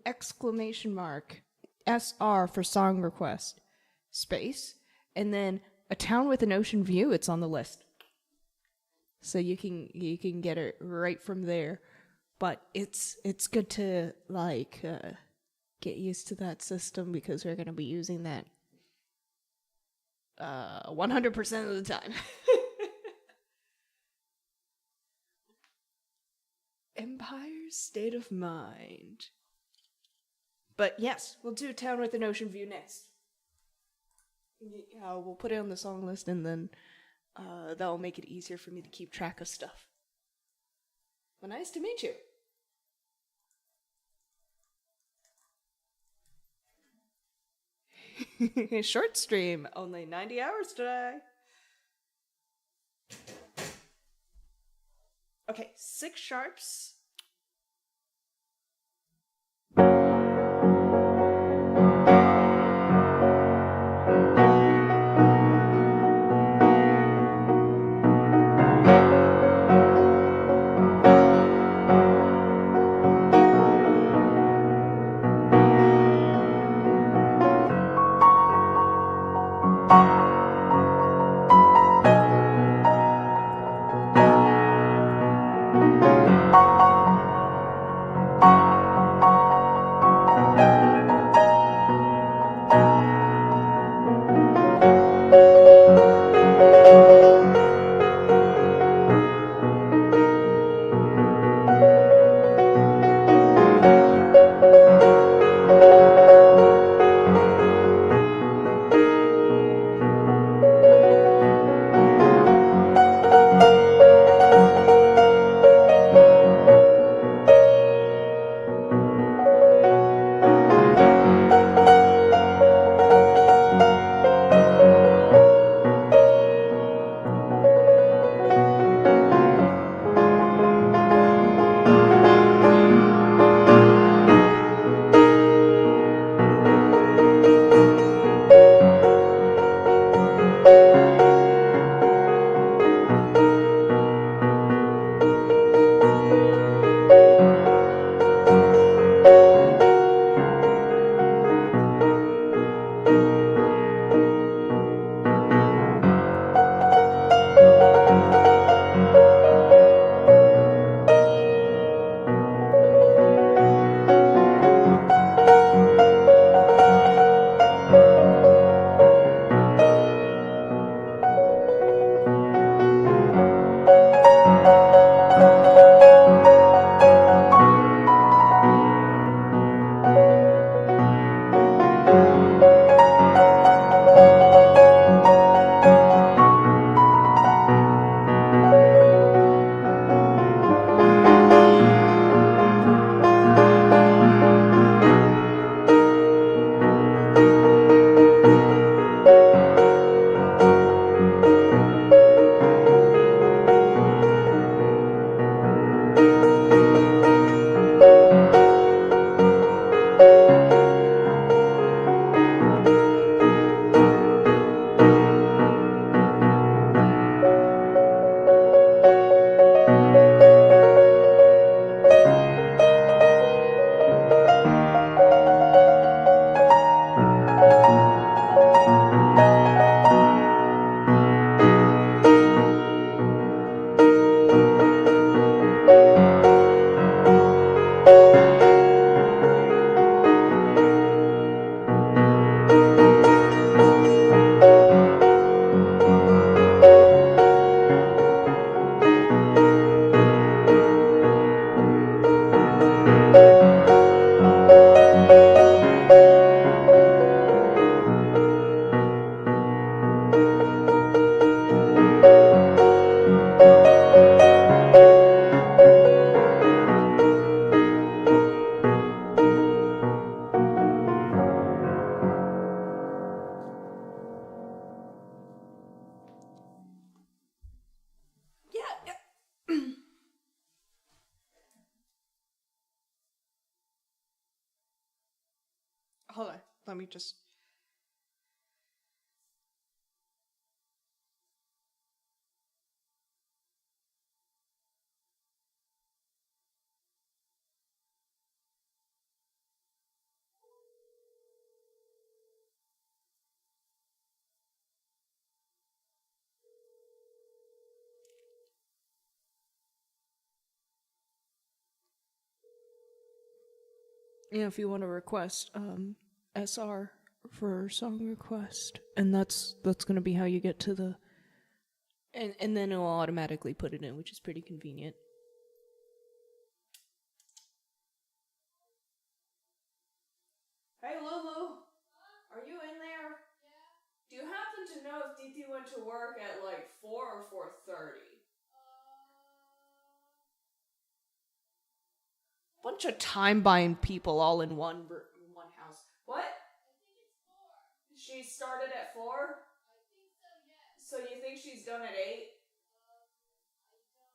!SR for song request, space, and then a town with an ocean view. It's on the list, so you can get it right from there. But it's good to get used to that system because we're gonna be using that 100% of the time. Empire's State of Mind. But yes, we'll do Town with an Ocean View next. Yeah, we'll put it on the song list, and then that'll make it easier for me to keep track of stuff. Well, nice to meet you. Short stream, only 90 hours today. Okay, 6 sharps. Hold on. Let me just... if you want to request SR for song request, and that's going to be how you get to the, and then it'll automatically put it in, which is pretty convenient. Hey Lulu, are you in there? Yeah. Do you happen to know if Diti went to work at like 4 or 4:30? Bunch of time-buying people all in one house. What? I think it's 4. She started at 4? I think so, yes. So you think she's done at 8? I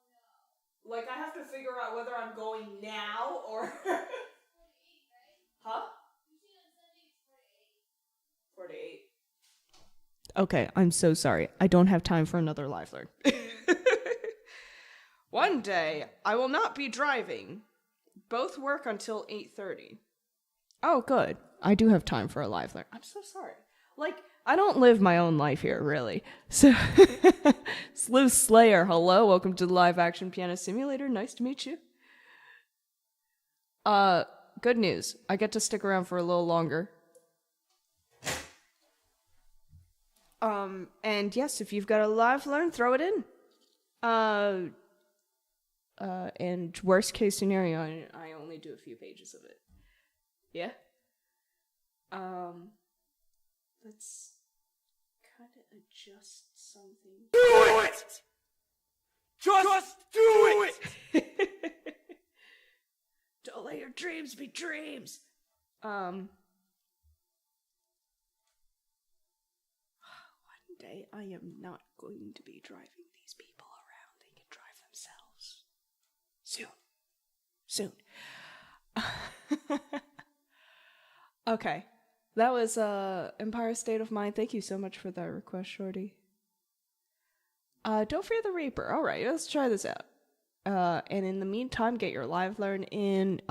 don't know. Like, I have to figure out whether I'm going now or... 4 to 8, right? Huh? Usually on Sunday it's 4 to 8. 4 to 8. Okay, I'm so sorry. I don't have time for another live learn. One day, I will not be driving. Both work until 8:30. Oh, good. I do have time for a live learn. I'm so sorry. Like, I don't live my own life here, really. So, Slew Slayer, hello. Welcome to the Live Action Piano Simulator. Nice to meet you. Good news. I get to stick around for a little longer. And yes, if you've got a live learn, throw it in. And worst case scenario, I only do a few pages of it. Yeah? Let's kind of adjust something. Do it! Just do it! Don't let your dreams be dreams! One day I am not going to be driving these people around. They can drive themselves. Soon. Okay. That was Empire State of Mind. Thank you so much for that request, Shorty. Don't fear the Reaper. Alright, let's try this out. And in the meantime, get your live learn in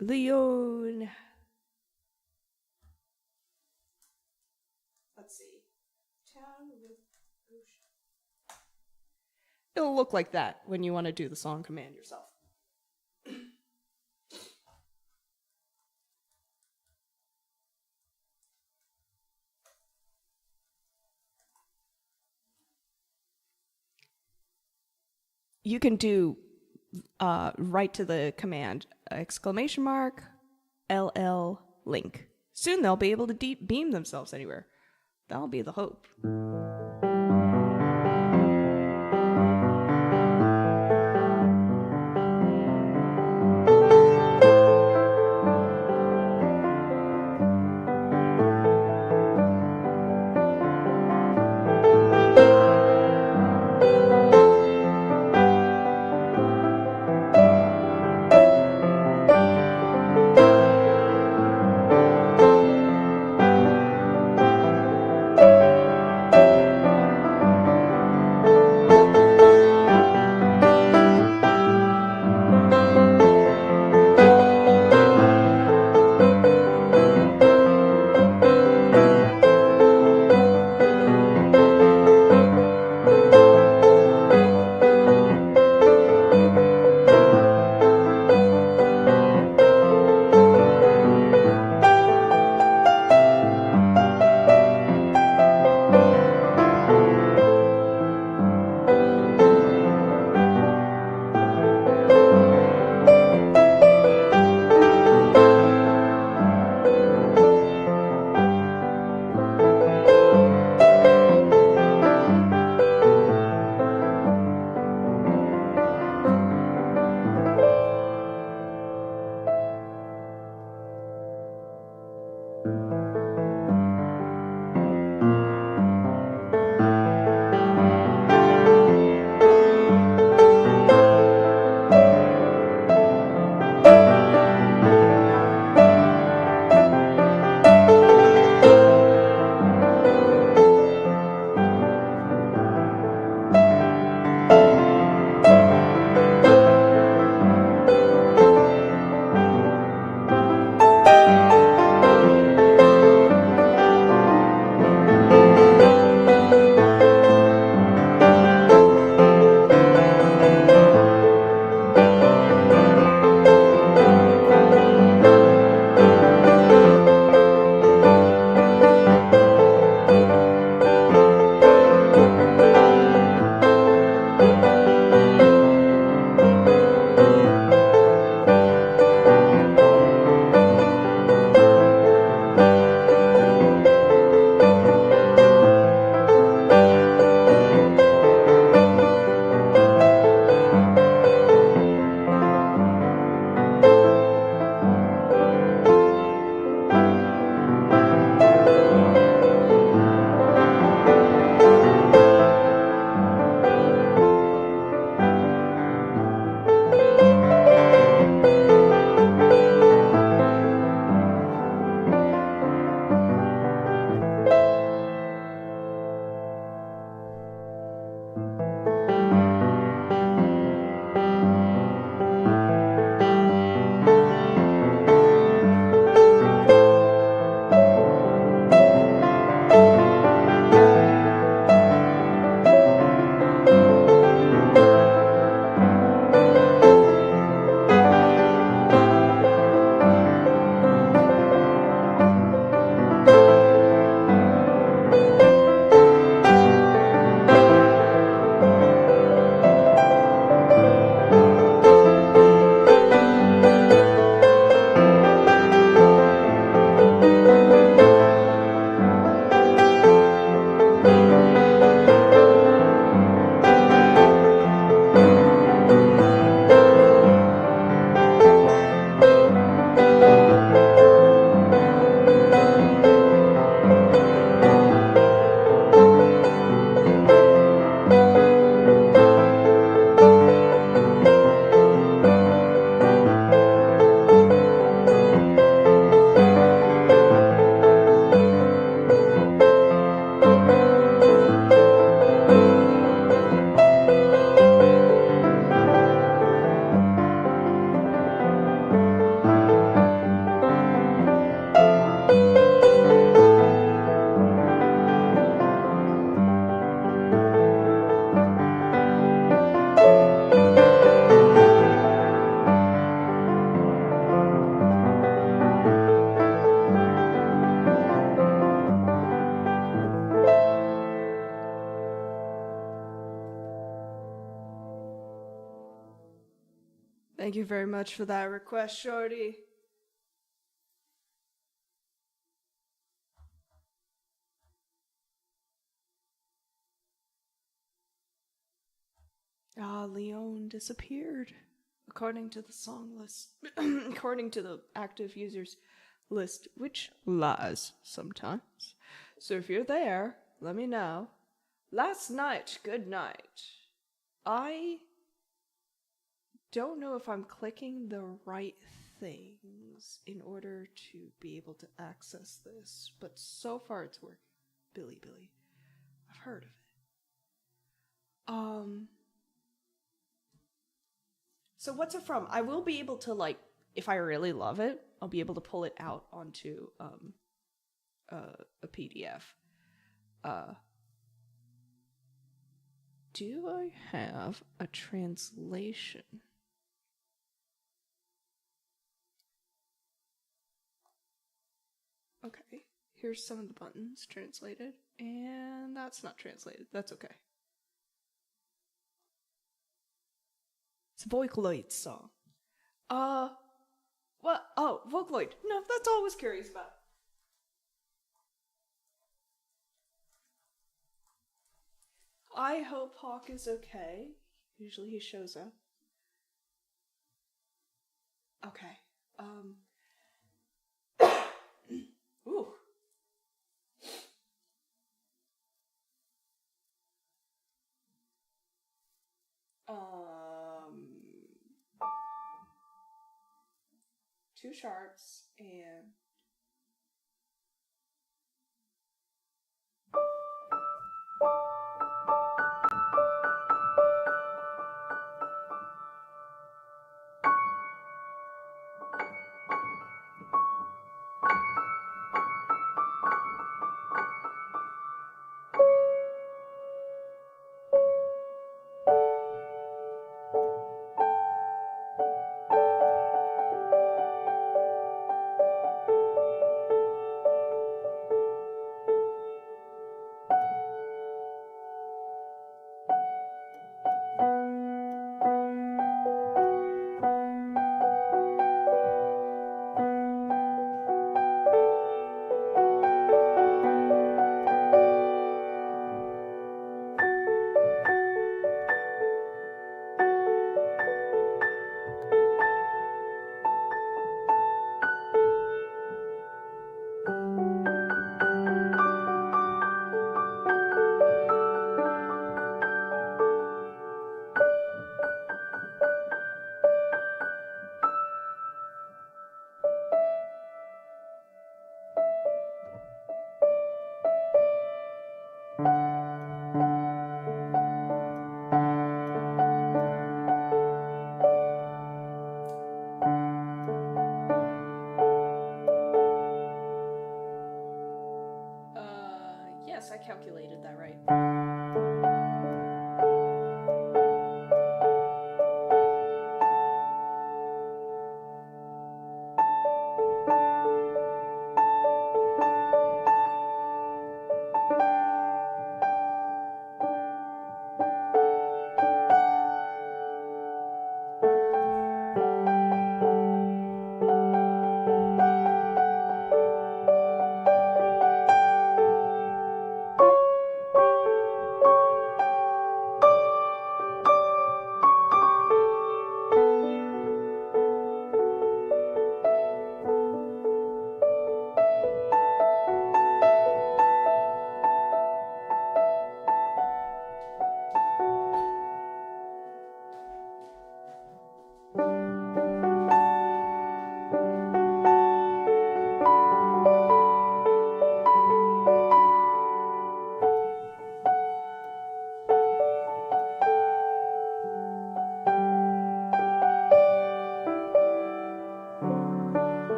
Leon. Let's see. Town with ocean. It'll look like that when you want to do the song command yourself. You can do write to the command !LL link. Soon they'll be able to deep beam themselves anywhere. That'll be the hope. Thank you very much for that request, Shorty. Leon disappeared. According to the song list, according to the active users list, which lies sometimes. So if you're there, let me know. Last night, good night. I don't know if I'm clicking the right things in order to be able to access this, but so far it's working. Billy. I've heard of it. So what's it from? I will be able to, like, if I really love it, I'll be able to pull it out onto a PDF. Do I have a translation? Okay, here's some of the buttons translated, and that's not translated. That's okay. It's a Vocaloid song. What? Oh, Vocaloid. No, that's all I was curious about. I hope Hawk is okay. Usually he shows up. Okay. Ooh. Two sharps and yes, I calculated that right.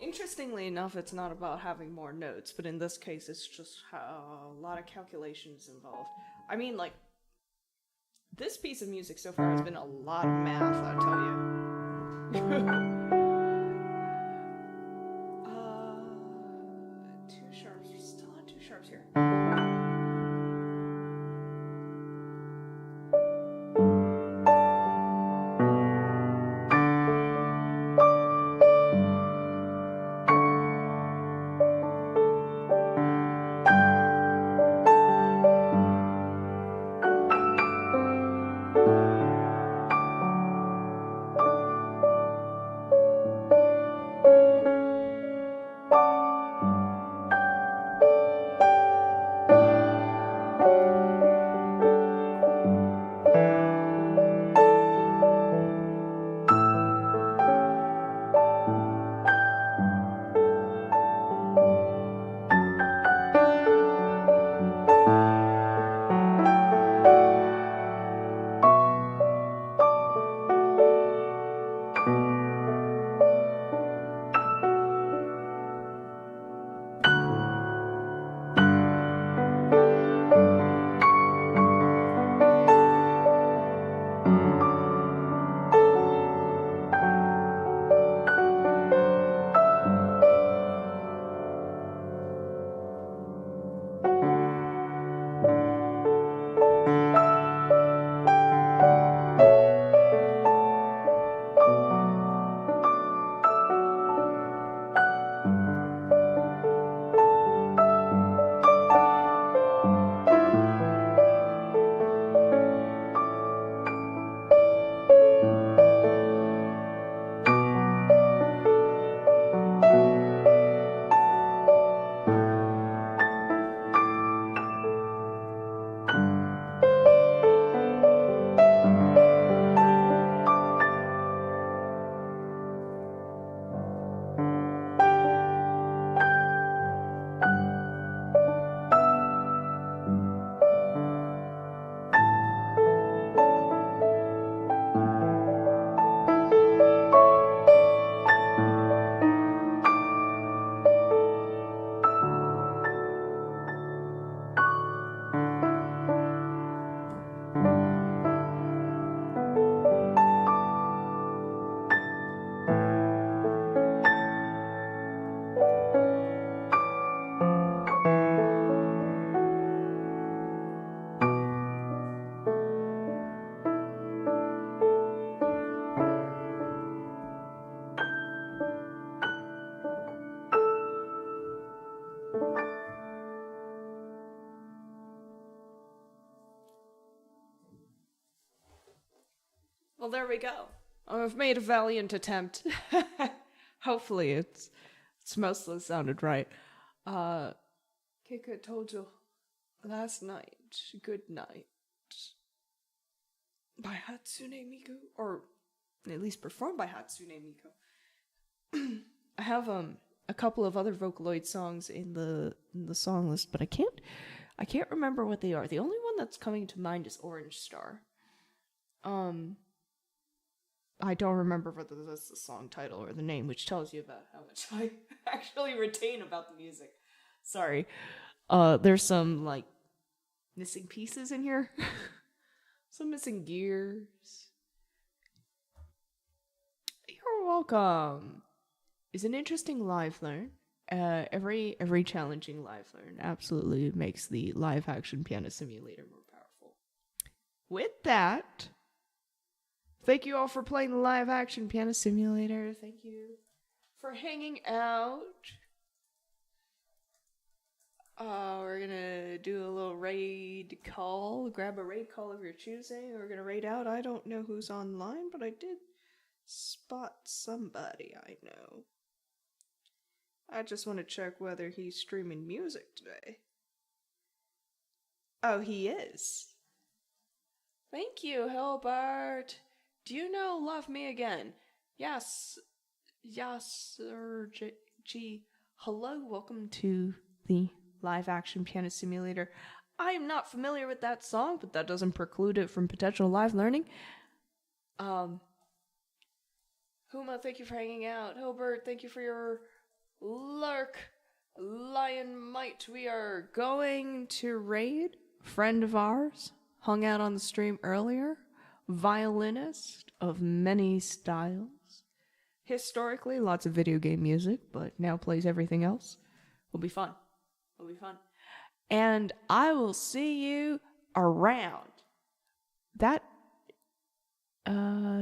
Interestingly enough, it's not about having more notes, but in this case, it's just a lot of calculations involved. I mean, like, this piece of music so far has been a lot of math, I'll tell you. Two sharps. We're still on two sharps here. Well, there we go. I've made a valiant attempt. Hopefully it's mostly sounded right. Kika told you last night, good night. By Hatsune Miku, or at least performed by Hatsune Miku. I have a couple of other Vocaloid songs in the song list, but I can't remember what they are. The only one that's coming to mind is Orange Star. I don't remember whether that's the song title or the name, which tells you about how much I actually retain about the music. Sorry. There's some, like, missing pieces in here. Some missing gears. You're welcome. It's an interesting live learn. Every challenging live learn absolutely makes the live action piano simulator more powerful. With that, thank you all for playing the live action piano simulator. Thank you for hanging out. We're gonna do a little raid call. Grab a raid call of your choosing. We're gonna raid out. I don't know who's online, but I did spot somebody I know. I just want to check whether he's streaming music today. Oh, he is. Thank you, Hilbert. Do you know Love Me Again? Yes. Yes, sir. G. Hello, welcome to the live action piano simulator. I am not familiar with that song, but that doesn't preclude it from potential live learning. Huma, thank you for hanging out. Hilbert, thank you for your lurk. Lion Might, we are going to raid. Friend of ours, hung out on the stream earlier. Violinist of many styles. Historically, lots of video game music, but now plays everything else. Will be fun. Will be fun. And I will see you around. That,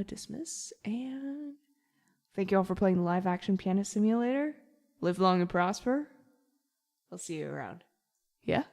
dismiss, and thank you all for playing the live action piano simulator. Live long and prosper. I'll see you around. Yeah?